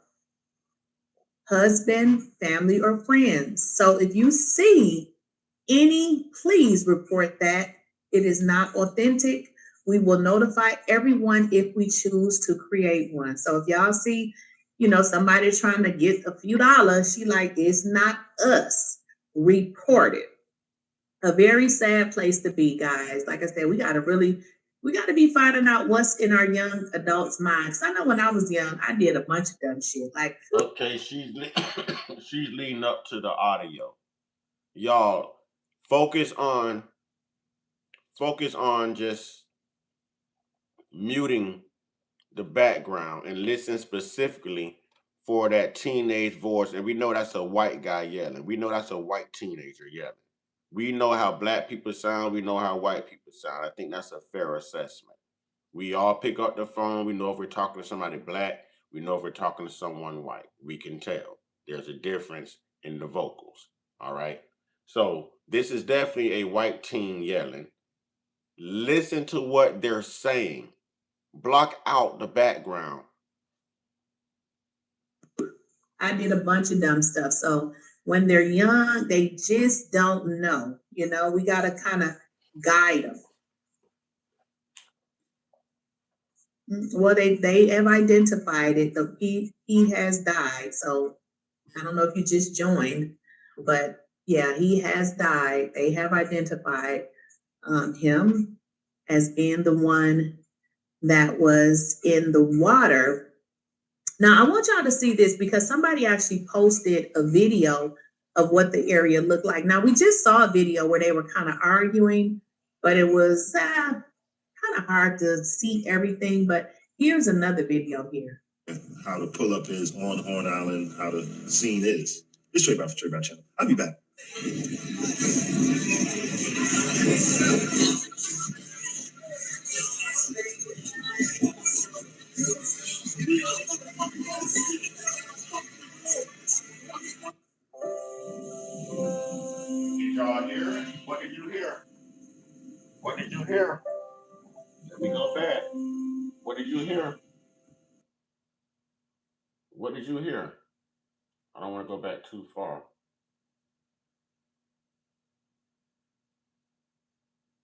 husband, family, or friends. So if you see any, please report that. It is not authentic. We will notify everyone if we choose to create one. So if y'all see, somebody trying to get a few dollars, she like, it's not us. Report it. A very sad place to be, guys. Like I said, we got to be finding out what's in our young adults' minds. I know when I was young, I did a bunch of dumb shit. Like, okay, she's she's leading up to the audio. Y'all focus on just muting the background and listen specifically for that teenage voice. And we know that's a white guy yelling. We know that's a white teenager yelling. We know how black people sound. We know how white people sound. I think that's a fair assessment. We all pick up the phone. We know if we're talking to somebody black. We know if we're talking to someone white. We can tell. There's a difference in the vocals. All right. So this is definitely a white teen yelling. Listen to what they're saying. Block out the background. I did a bunch of dumb stuff. So when they're young, they just don't know. We got to kind of guide them. Well, they have identified it. He has died. So I don't know if you just joined, but yeah, he has died. They have identified him as being the one that was in the water. Now, I want y'all to see this because somebody actually posted a video of what the area looked like. Now, we just saw a video where they were kind of arguing, but it was kind of hard to see everything. But here's another video here. How the pull up is on Horn Island, how the scene is. It's Straight by Channel. I'll be back. Did y'all hear? What did you hear? What did you hear? Let me go back. What did you hear? What did you hear? I don't want to go back too far.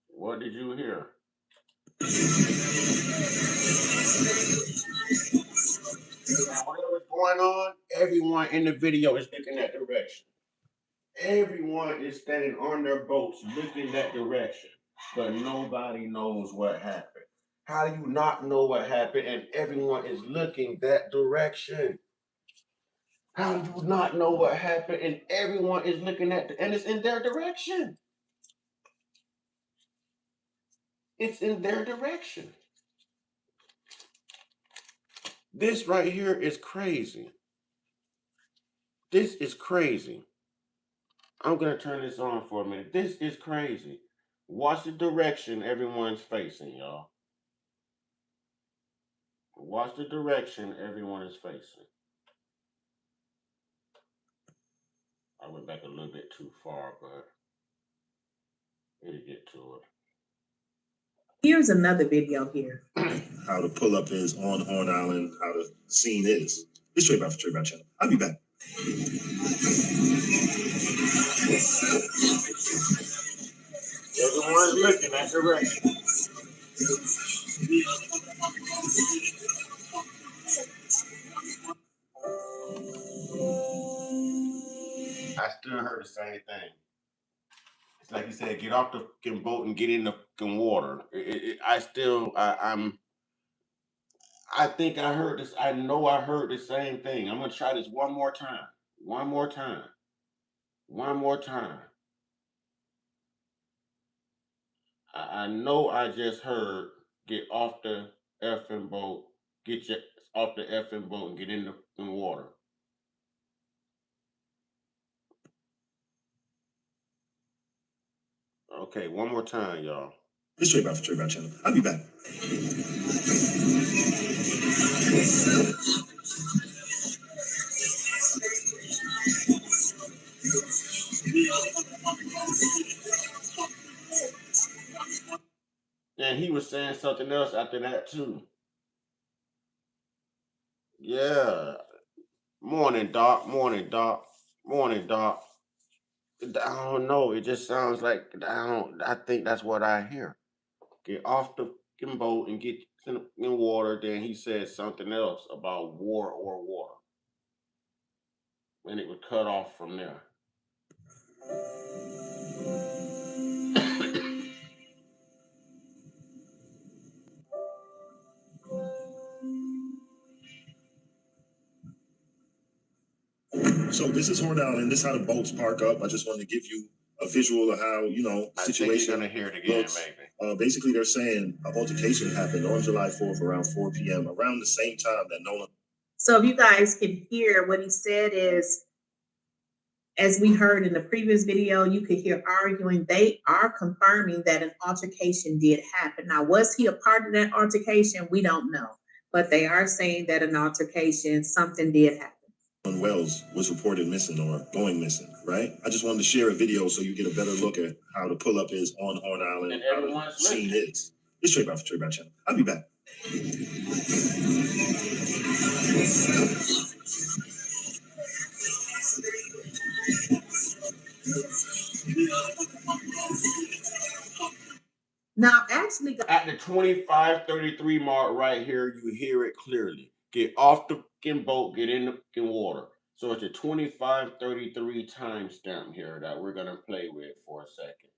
What did you hear? Now, whatever's going on, everyone in the video is looking that direction. Everyone is standing on their boats looking that direction, but nobody knows what happened. How do you not know what happened and everyone is looking that direction? How do you not know what happened and everyone is looking and it's in their direction? It's in their direction. This right here is crazy. This is crazy. I'm going to turn this on for a minute. This is crazy. Watch the direction everyone's facing, y'all. Watch the direction everyone is facing. I went back a little bit too far, but it'll get to it. Here's another video here. How the pull up is on Horn Island, how the scene is. It's Straight by Channel. I'll be back. Everyone's looking that direction. I still heard the same thing. It's like you said, get off the fucking boat and get in the fucking water. I think I heard this. I know I heard the same thing. I'm gonna try this one more time. One more time. One more time. I know I just heard get off the effing boat. Get your off the effing boat and get in the fucking water. Okay, one more time, y'all. It's Trade by Channel. I'll be back. And he was saying something else after that too. Yeah. Morning, Doc. Morning, Doc. Morning, Doc. I don't know. It just sounds like I think that's what I hear. Get off the fucking boat and get in water. Then he said something else about war or water, and it would cut off from there. So this is Horn Island. This is how the boats park up. I just wanted to give you a visual of how, I think situation you're gonna hear it again, looks. maybe. Basically, they're saying an altercation happened on July 4th around 4 p.m. around the same time that Nolan. So if you guys can hear what he said is, as we heard in the previous video, you could hear arguing. They are confirming that an altercation did happen. Now, was he a part of that altercation? We don't know. But they are saying that an altercation, something did happen. Wells was reported missing or going missing, right? I just wanted to share a video so you get a better look at how the pull-up is on Horn Island And how the everyone's scene listening. is. It's Trade by Channel. I'll be back. Now, actually, At the 25:33 mark right here, you hear it clearly. Get off the fucking boat, get in the fucking water. So it's a 25:33 timestamp here that we're gonna play with for a second.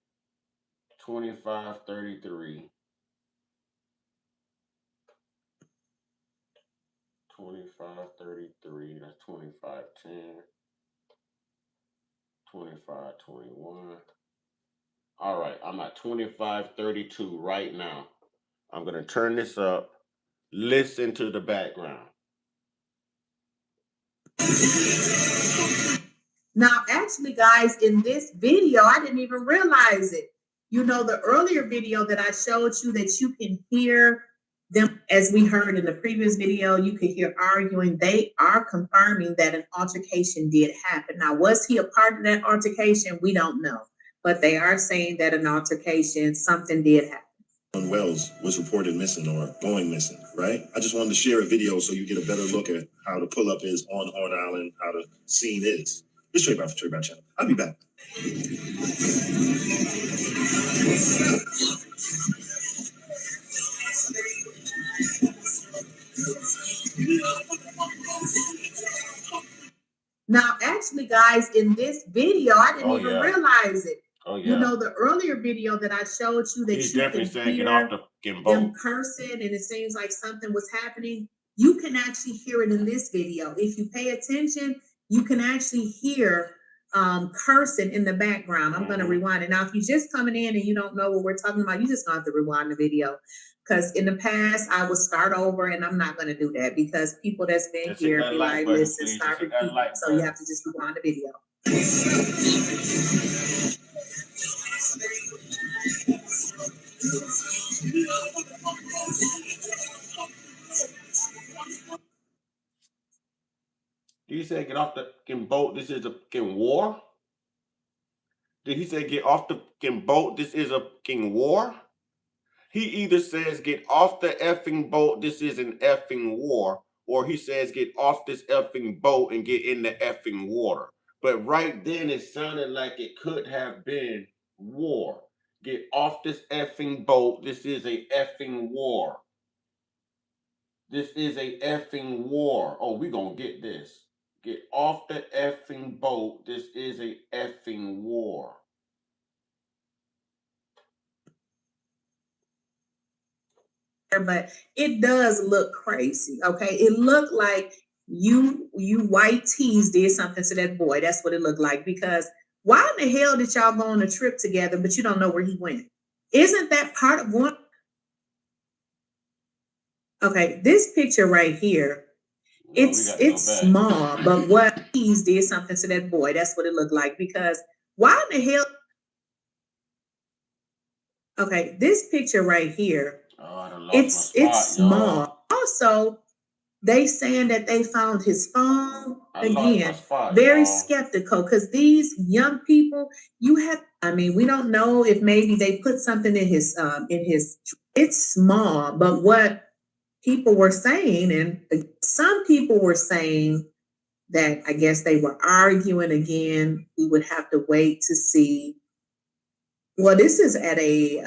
25:33. 25:33. That's 25:10. 25:21. All right, I'm at 25:32 right now. I'm gonna turn this up. Listen to the background. Now, actually, guys, in this video, I didn't even realize it. You know, the earlier video that I showed you that you can hear them, as we heard in the previous video, you could hear arguing. They are confirming that an altercation did happen. Now, was he a part of that altercation? We don't know. But they are saying that an altercation, something did happen. Wells was reported missing or going missing, right? I just wanted to share a video so you get a better look at how the pull-up is on Horn Island, how the scene is. It's Trade by Channel. I'll be back. Now, actually, guys, in this video, I didn't even realize it. Oh yeah. You know, the earlier video that I showed you that He's you definitely can saying hear get off the fucking them boat. cursing and it seems like something was happening. You can actually hear it in this video. If you pay attention, you can actually hear cursing in the background. I'm going to rewind it. Now, if you're just coming in and you don't know what we're talking about, you just going to have to rewind the video. Because in the past, I would start over and I'm not going to do that because people that's been Just here hit that be like like, button, listen, please. start Just hit that repeating. like So you button. have to just rewind the video. Did he say get off the fucking boat? This is a fucking war? Did he say get off the fucking boat? This is a fucking war? He either says get off the effing boat, this is an effing war, or he says get off this effing boat and get in the effing water. But right then it sounded like it could have been war. Get off this effing boat, this is a effing war. This is a effing war. Oh, we gonna get this. Get off the effing boat, this is a effing war. But it does look crazy. Okay, it looked like you white tees did something to that boy. That's what it looked like. Because why in the hell did y'all go on a trip together, but you don't know where he went? Isn't that part of one? Okay, this picture right here, it's small, but what tees did something to that boy. That's what it looked like. Because why in the hell? Okay, this picture right here, Oh, I done lost my it's spot, y'all. small. Also, they saying that they found his phone. I lost my Again, spot, very y'all. skeptical because these young people, we don't know if maybe they put something in his it's small, but what people were saying, and some people were saying that I guess they were arguing again. We would have to wait to see. Well, this is at a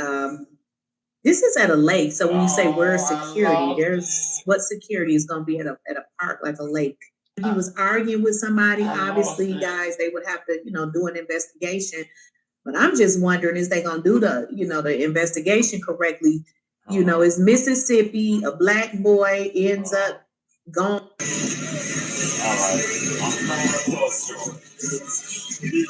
lake. So when you say where's security, there's what security is going to be at a park like a lake. He was arguing with somebody. Obviously, guys, they would have to do an investigation. But I'm just wondering, is they going to do the investigation correctly? Is Mississippi a black boy ends up gone? All right. I'm somewhere close to it.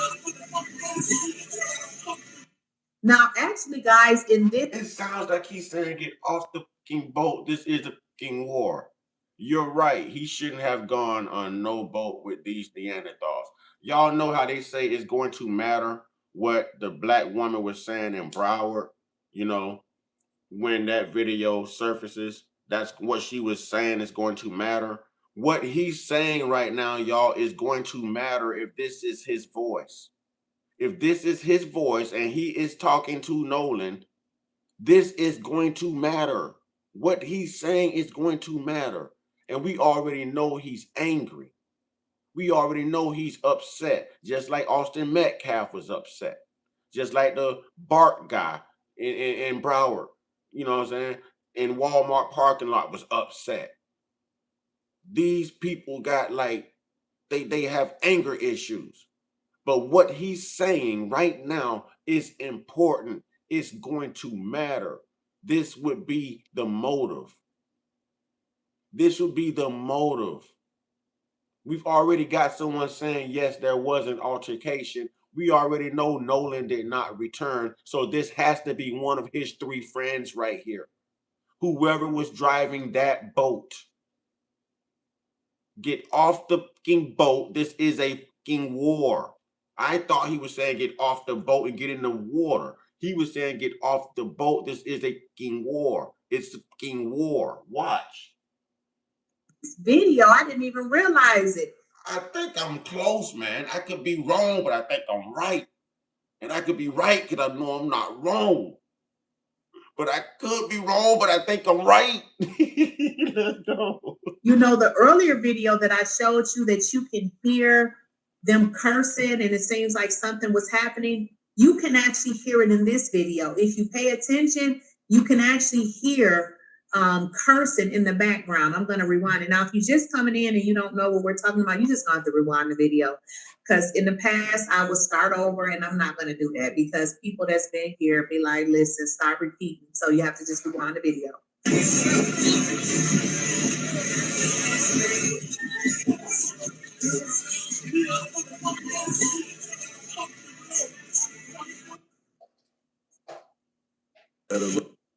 Now, actually, guys, in this, It sounds like he's saying, get off the fucking boat. This is a fucking war. You're right. He shouldn't have gone on no boat with these Neanderthals. Y'all know how they say it's going to matter what the black woman was saying in Broward, when that video surfaces. That's what she was saying is going to matter. What he's saying right now, y'all, is going to matter if this is his voice. If this is his voice and he is talking to Nolan, this is going to matter. What he's saying is going to matter. And we already know he's angry. We already know he's upset, just like Austin Metcalf was upset, just like the Bart guy in Broward, you know what I'm saying, in Walmart parking lot was upset. These people got they have anger issues. But what he's saying right now is important. It's going to matter. This would be the motive. This would be the motive. We've already got someone saying, yes, there was an altercation. We already know Nolan did not return. So this has to be one of his three friends right here. Whoever was driving that boat. Get off the fucking boat. This is a fucking war. I thought he was saying get off the boat and get in the water. He was saying get off the boat. This is a fucking war. It's a fucking war. Watch. Video, I didn't even realize it. I think I'm close, man. I could be wrong, but I think I'm right. And I could be right because I know I'm not wrong. But I could be wrong, but I think I'm right. Let's go. The earlier video that I showed you that you can hear them cursing and it seems like something was happening, you can actually hear it in this video. If you pay attention, you can actually hear cursing in the background. I'm going to rewind it. Now, if you're just coming in and you don't know what we're talking about, you just going to have to rewind the video. Because in the past, I would start over and I'm not going to do that because people that's been here be like, listen, start repeating. So you have to just rewind the video.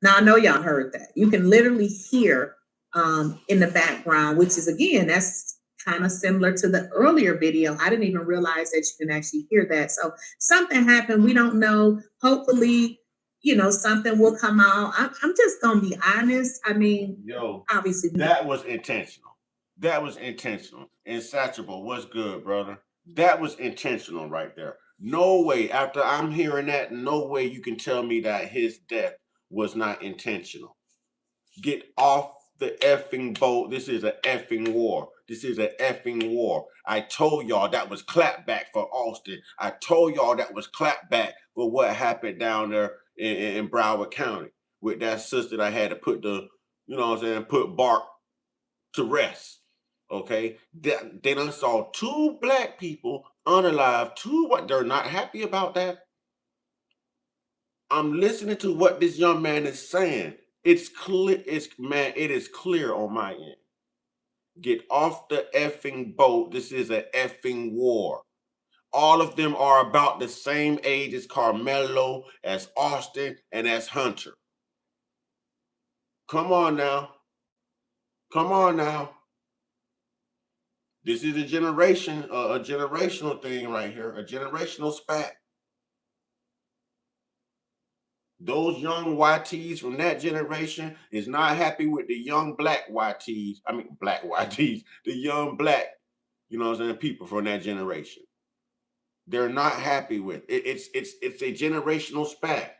Now I know y'all heard that. You can literally hear in the background, which is again, that's kind of similar to the earlier video. I didn't even realize that you can actually hear that. So something happened. We don't know. Hopefully, something will come out. I'm just gonna be honest. I mean, obviously that was intentional. That was intentional. Insatiable, what's good, brother? That was intentional right there. No way, after I'm hearing that, no way you can tell me that his death was not intentional. Get off the effing boat. This is an effing war. This is an effing war. I told y'all that was clapback for Austin. I told y'all that was clapback for what happened down there in Broward County with that sister that had to put put Bart to rest. Okay, they done saw two black people unalive. They're not happy about that. I'm listening to what this young man is saying. It's clear. It is clear on my end. Get off the effing boat. This is an effing war. All of them are about the same age as Carmelo, as Austin, and as Hunter. Come on now. Come on now. This is a generational thing right here, a generational spat. Those young YTs from that generation is not happy with the young black YTs. I mean, black YTs, the young black, you know what I'm saying, people from that generation. They're not happy with it. It's a generational spat.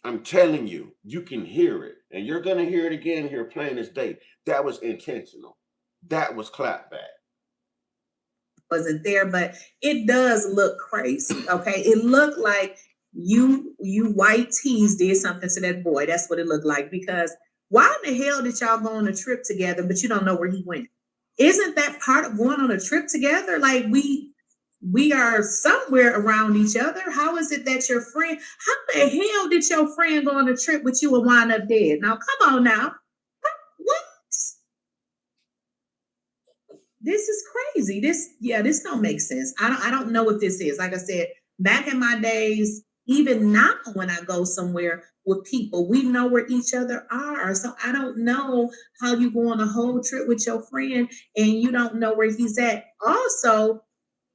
I'm telling you, you can hear it, and you're gonna hear it again here plain as day. That was intentional. That was clapback. Wasn't there, but it does look crazy. Okay, it looked like you white tees did something to that boy. That's what it looked like. Because why in the hell did y'all go on a trip together, but you don't know where he went? Isn't that part of going on a trip together? Like we are somewhere around each other. How is it that your friend? How the hell did your friend go on a trip with you and wind up dead? Now come on now, what? This is crazy. This don't make sense. I don't know what this is. Like I said, back in my days, even now when I go somewhere with people, we know where each other are. So I don't know how you go on a whole trip with your friend and you don't know where he's at. Also,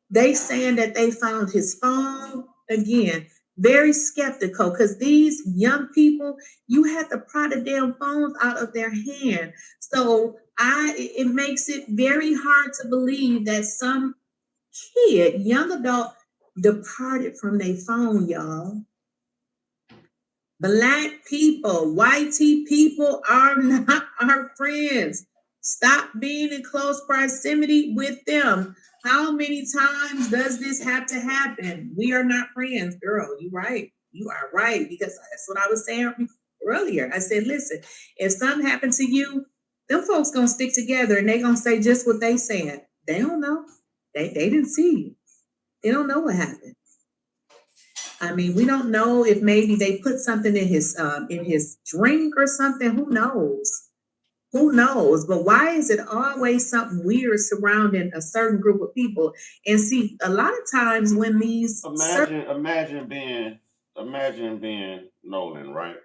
they saying that they found his phone. Again, very skeptical, because these young people, you had to pry the damn phones out of their hand. So it makes it very hard to believe that some kid, young adult, departed from their phone, y'all. Black people, white people are not our friends. Stop being in close proximity with them. How many times does this have to happen? We are not friends, girl. You right. You are right, because that's what I was saying earlier. I said, listen, if something happened to you, them folks gonna stick together and they gonna say just what they saying. They don't know. They didn't see you. They don't know what happened. I mean, we don't know if maybe they put something in his drink or something. Who knows? Who knows? But why is it always something weird surrounding a certain group of people? And see, a lot of times when these Imagine being Nolan, right?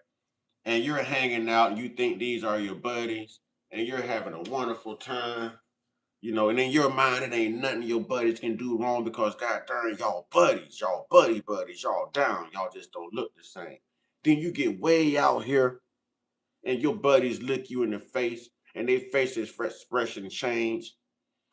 And you're hanging out and you think these are your buddies and you're having a wonderful time, you know, and in your mind it ain't nothing your buddies can do wrong because god darn y'all buddies, y'all buddies, y'all down, y'all just don't look the same. Then you get way out here and your buddies look you in the face and their faces expression change.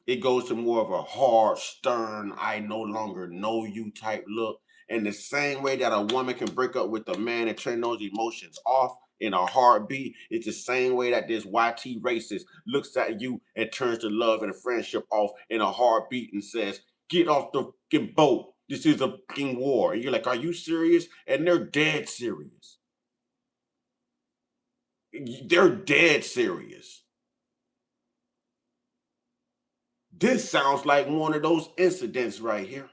It goes to more of a hard, stern, I no longer know you type look. And the same way that a woman can break up with a man and turn those emotions off in a heartbeat, it's the same way that this YT racist looks at you and turns the love and the friendship off in a heartbeat and says, get off the fucking boat. This is a fucking war. And you're like, are you serious? And they're dead serious. They're dead serious. This sounds like one of those incidents right here.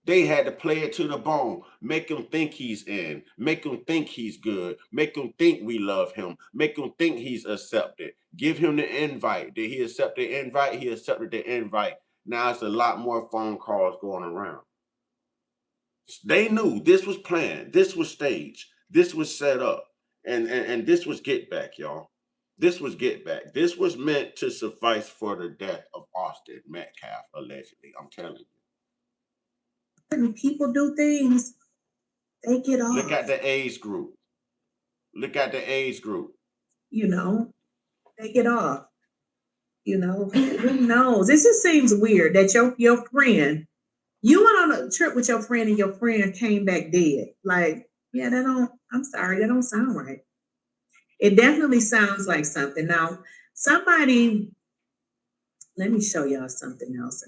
They had to play it to the bone, make him think he's in, make him think he's good, make him think we love him, make him think he's accepted. Give him the invite. Did he accept the invite? He accepted the invite. Now it's a lot more phone calls going around. They knew this was planned, this was staged, this was set up, and this was get back, y'all. This was get back. This was meant to suffice for the death of Austin Metcalf, allegedly. I'm telling you. when people do things, they get off. Look at the age group. Look at the age group. You know, they get off. You know, who knows? This just seems weird that your friend, you went on a trip with your friend and your friend came back dead. Like, yeah, I'm sorry, that don't sound right. It definitely sounds like something. Now, somebody, let me show y'all something else.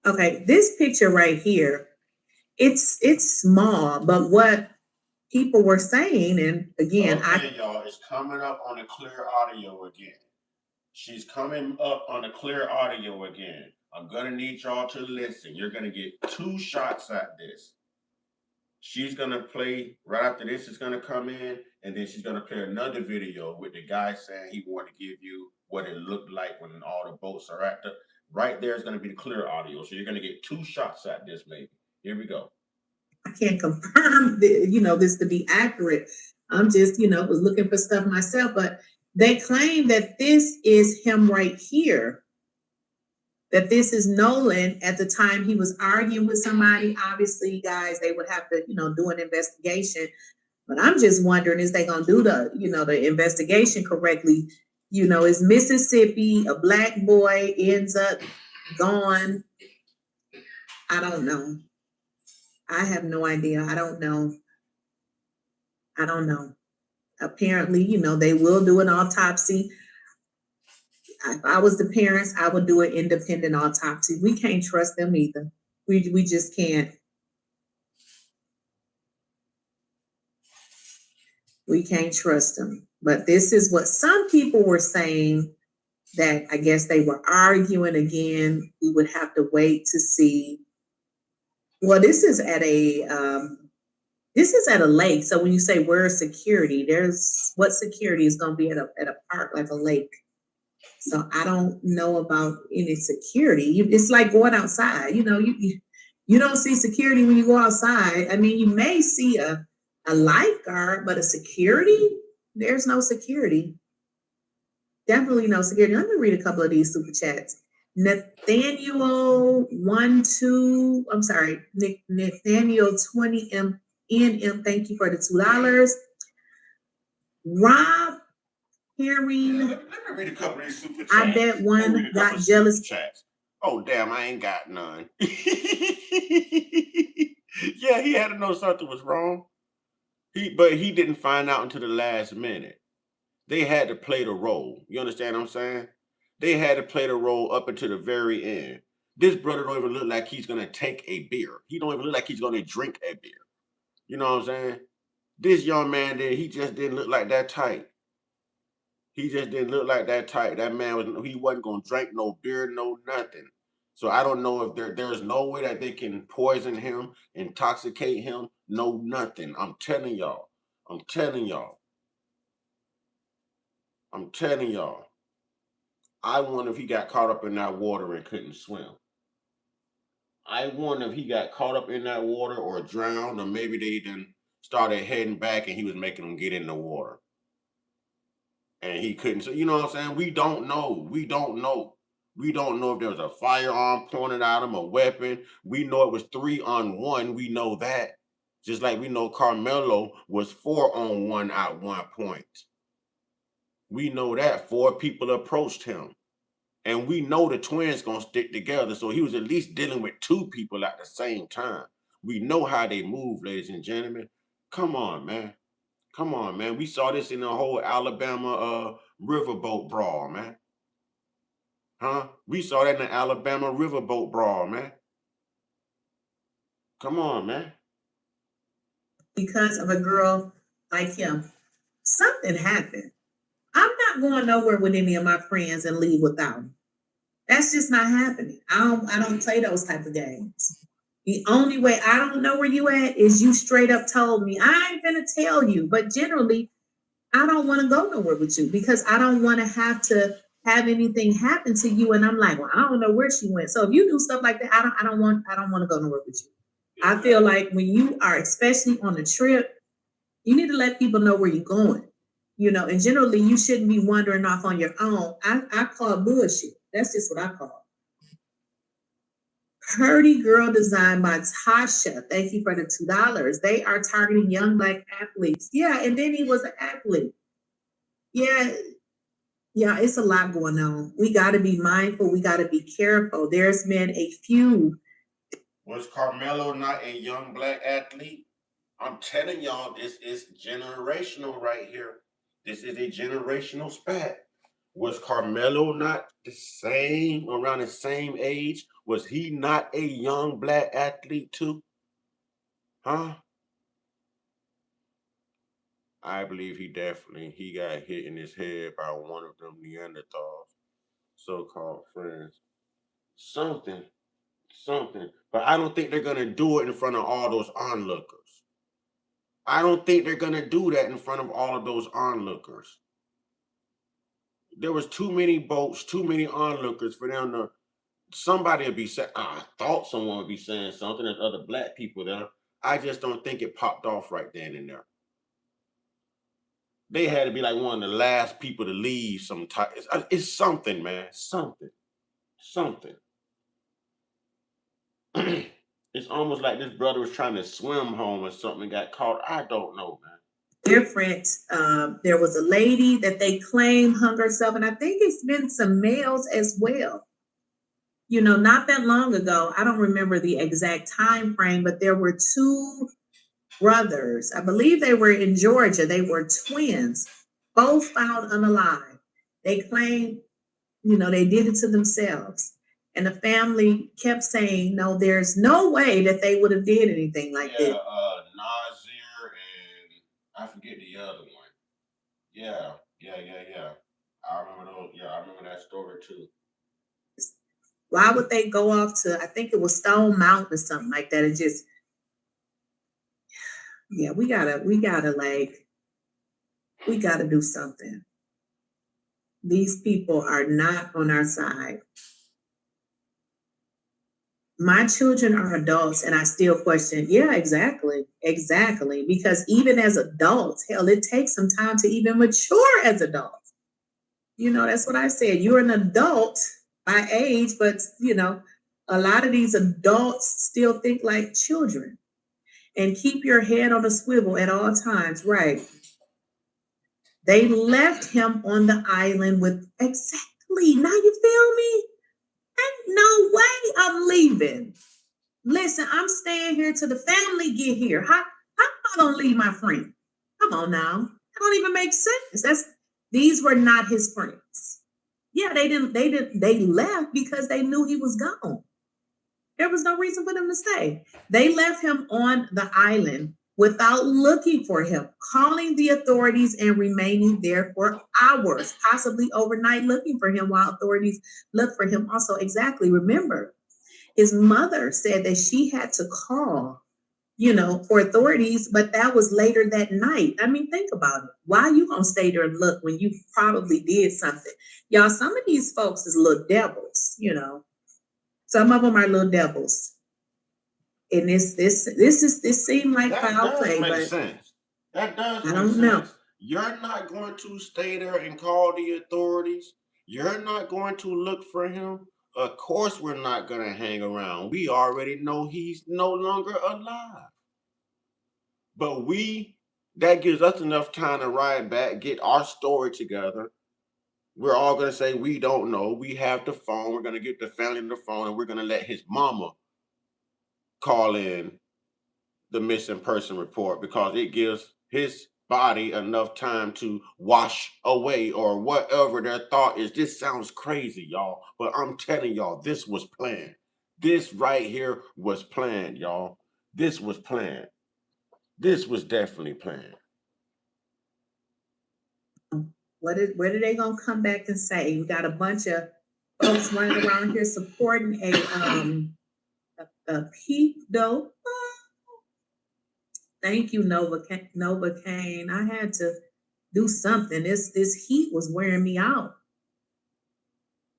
Okay, this picture right here, it's small, but what people were saying, and again, okay, y'all, it's coming up on the clear audio again. She's coming up on the clear audio again. I'm gonna need y'all to listen. You're gonna get 2 shots at this. She's gonna play right after this is gonna come in, and then she's gonna play another video with the guy saying he wanted to give you what it looked like when all the boats are at the. Right there is gonna be the clear audio, so you're gonna get 2 shots at this, baby. Here we go. I can't confirm this to be accurate. I'm just, was looking for stuff myself, but they claim that this is him right here. that this is Nolan at the time he was arguing with somebody. Obviously, guys, they would have to, do an investigation. But I'm just wondering, is they gonna do the investigation correctly? Is Mississippi, a black boy ends up gone? I don't know. I have no idea. I don't know. Apparently, they will do an autopsy. If I was the parents, I would do an independent autopsy. We can't trust them either. We just can't. We can't trust them. But this is what some people were saying, that I guess they were arguing again. We would have to wait to see. Well, this is at a lake. So when you say where's security, there's what security is going to be at a park like a lake. So I don't know about any security. It's like going outside. You don't see security when you go outside. I mean, you may see a lifeguard, but a security, there's no security. Definitely no security. Let me read a couple of these super chats. Nathaniel 20 NM, thank you for the $2. Rob Herring. Let me read a couple of these super chats. I bet one got jealous. Chats. Oh, damn, I ain't got none. Yeah, he had to know something was wrong. But he didn't find out until the last minute. They had to play the role. You understand what I'm saying? They had to play the role up until the very end. This brother don't even look like he's gonna take a beer. He don't even look like he's gonna drink a beer. You know what I'm saying? This young man there, he just didn't look like that type. He just didn't look like that type. That man he wasn't gonna drink no beer, no nothing. So I don't know if there's no way that they can poison him, intoxicate him, no nothing. I'm telling y'all. I wonder if he got caught up in that water and couldn't swim. I wonder if he got caught up in that water or drowned, or maybe they then started heading back and he was making them get in the water. And he couldn't. So you know what I'm saying? We don't know. We don't know if there was a firearm pointed at him, a weapon. We know it was 3-on-1. We know that. Just like we know Carmelo was 4-on-1 at one point. We know that 4 people approached him. And we know the twins gonna stick together. So he was at least dealing with 2 people at the same time. We know how they move, ladies and gentlemen. Come on, man. We saw this in the whole Alabama riverboat brawl, man. Huh? We saw that in the Alabama riverboat brawl, man. Come on, man. Because of a girl like him, something happened. I'm not going nowhere with any of my friends and leave without them. That's just not happening. I don't play those type of games. The only way I don't know where you at is you straight up told me. I ain't gonna tell you, but generally, I don't want to go nowhere with you because I don't want to have anything happen to you. And I'm like, well, I don't know where she went. So if you do stuff like that, I don't want to go nowhere with you. I feel like when you are, especially on a trip, you need to let people know where you're going. And generally you shouldn't be wandering off on your own. I call bullshit. That's just what I call it. Purdy Girl Design by Tasha. Thank you for the $2. They are targeting young Black athletes. Yeah, and then he was an athlete. Yeah, it's a lot going on. We got to be mindful. We got to be careful. There's been a few. Was Carmelo not a young Black athlete? I'm telling y'all, this is generational right here. This is a generational spat. Was Carmelo not around the same age? Was he not a young Black athlete too? Huh? I believe he got hit in his head by one of them Neanderthals, so-called friends. Something. But I don't think they're gonna do it in front of all those onlookers. I don't think they're gonna do that in front of all of those onlookers. There was too many boats, too many onlookers for them to. Somebody would be saying, I thought someone would be saying something. There's other Black people there. I just don't think it popped off right then and there. They had to be like one of the last people to leave some type. It's something, man. Something. It's almost like this brother was trying to swim home or something and got caught. I don't know, man. Different. There was a lady that they claim hung herself, and I think it's been some males as well. You know, not that long ago, I don't remember the exact time frame, but there were two brothers. I believe they were in Georgia. They were twins, both found unalive. They claimed, you know, they did it to themselves. And the family kept saying, no, there's no way that they would have did anything like this. Nazir and I forget the other one. Yeah. I remember those. Yeah, I remember that story too. Why would they go off to, I think it was Stone Mountain or something like that? It just, yeah, we gotta do something. These people are not on our side. My children are adults and I still question, yeah, exactly. Because even as adults, hell, it takes some time to even mature as adults. You know, that's what I said. You're an adult by age, but you know, a lot of these adults still think like children. And keep your head on a swivel at all times, right? They left him on the island with exactly. Now you feel me? Ain't no way I'm leaving. Listen, I'm staying here till the family get here. How am I gonna leave my friend? Come on now. That don't even make sense. These were not his friends. Yeah, they left because they knew he was gone. There was no reason for them to stay. They left him on the island without looking for him, calling the authorities and remaining there for hours, possibly overnight, looking for him while authorities looked for him. Also, exactly. Remember, his mother said that she had to call, you know, for authorities, but that was later that night. I mean, think about it. Why you gonna stay there and look when you probably did something? Y'all, some of these folks is little devils, you know. Some of them are little devils. And this seemed like foul play, but sense. That does I make don't sense. know. You're not going to stay there and call the authorities. You're not going to look for him. Of course, we're not going to hang around. We already know he's no longer alive. But that gives us enough time to ride back, get our story together. We're all going to say, we don't know. We have the phone. We're going to get the family on the phone and we're going to let his mama call in the missing person report because it gives his body enough time to wash away or whatever their thought is. This sounds crazy, y'all, but I'm telling y'all, this was planned. This right here was planned, y'all. This was planned. This was definitely planned. What are they gonna come back and say? We got a bunch of folks running around here supporting a peep dope. Thank you, Nova Kane. I had to do something. This heat was wearing me out.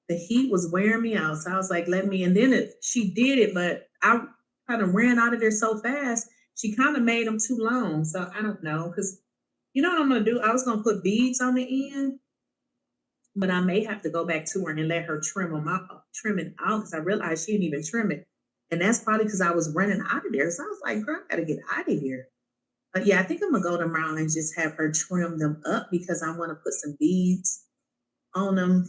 The heat was wearing me out. So I was like, let me, and then she did it, but I kind of ran out of there so fast. She kind of made them too long. So I don't know. Because you know what I'm gonna do? I was gonna put beads on the end, but I may have to go back to her and let her trim it out because I realized she didn't even trim it. And that's probably because I was running out of there. So I was like, girl, I gotta get out of here. But yeah, I think I'm gonna go tomorrow and just have her trim them up because I want to put some beads on them.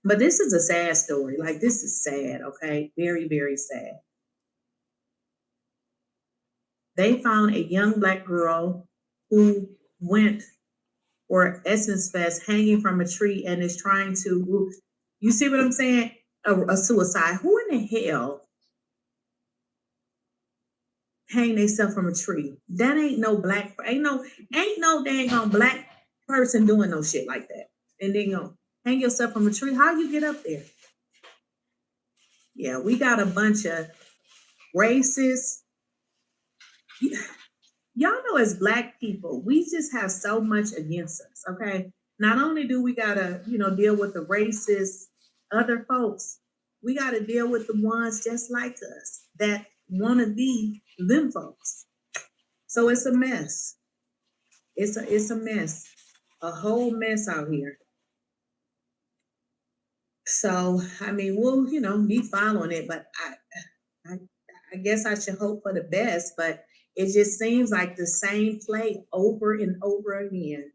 But this is a sad story. Like, this is sad, okay? Very, very sad. They found a young Black girl who went for Essence Fest hanging from a tree and is trying to, you see what I'm saying? A suicide. Who in the hell hang themselves from a tree? That ain't no dang on Black person doing no shit like that. And then go hang yourself from a tree. How you get up there? Yeah, we got a bunch of racist. Y'all know, as Black people, we just have so much against us. Okay, not only do we gotta, deal with the racist other folks, we gotta deal with the ones just like us that want to be them folks. So it's a mess. It's a mess, a whole mess out here. So I mean, we'll be following it, but I guess I should hope for the best, but it just seems like the same play over and over again.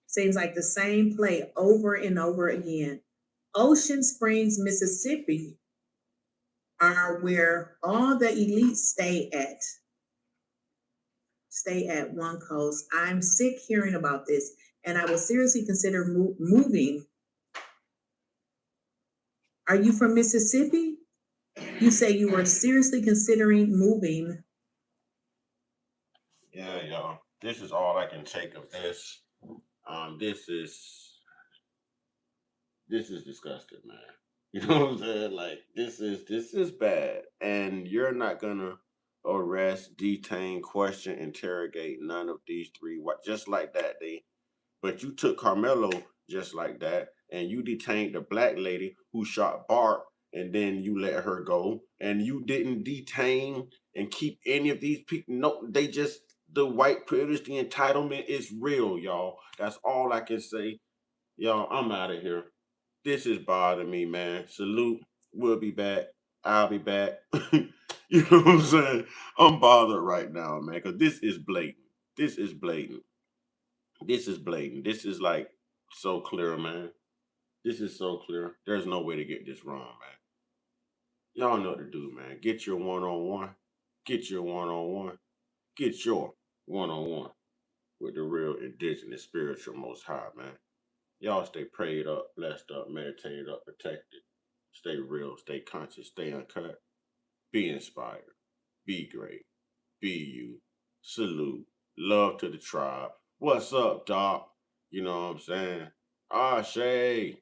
Seems like the same play over and over again. Ocean Springs, Mississippi are where all the elites stay at. Stay at one coast. I'm sick hearing about this, and I will seriously consider moving. Are you from Mississippi? You say you were seriously considering moving. Yeah, y'all. This is all I can take of this. This is disgusting, man. You know what I'm saying? Like this is bad, and you're not gonna arrest, detain, question, interrogate none of these three. What just like that? But you took Carmelo just like that, and you detained the black lady who shot Bart, and then you let her go, and you didn't detain and keep any of these people. No, they just the white privilege, the entitlement is real, y'all. That's all I can say. Y'all, I'm out of here. This is bothering me, man. Salute. We'll be back. I'll be back. You know what I'm saying? I'm bothered right now, man, because this is blatant. This is blatant. This is blatant. This is like so clear, man. This is so clear. There's no way to get this wrong, man. Y'all know what to do, man. Get your one on one. Get your one on one. Get your one on one with the real indigenous spiritual most high, man. Y'all stay prayed up, blessed up, meditated up, protected. Stay real, stay conscious, stay uncut. Be inspired. Be great. Be you. Salute. Love to the tribe. What's up, Doc? You know what I'm saying? Ah, Shay.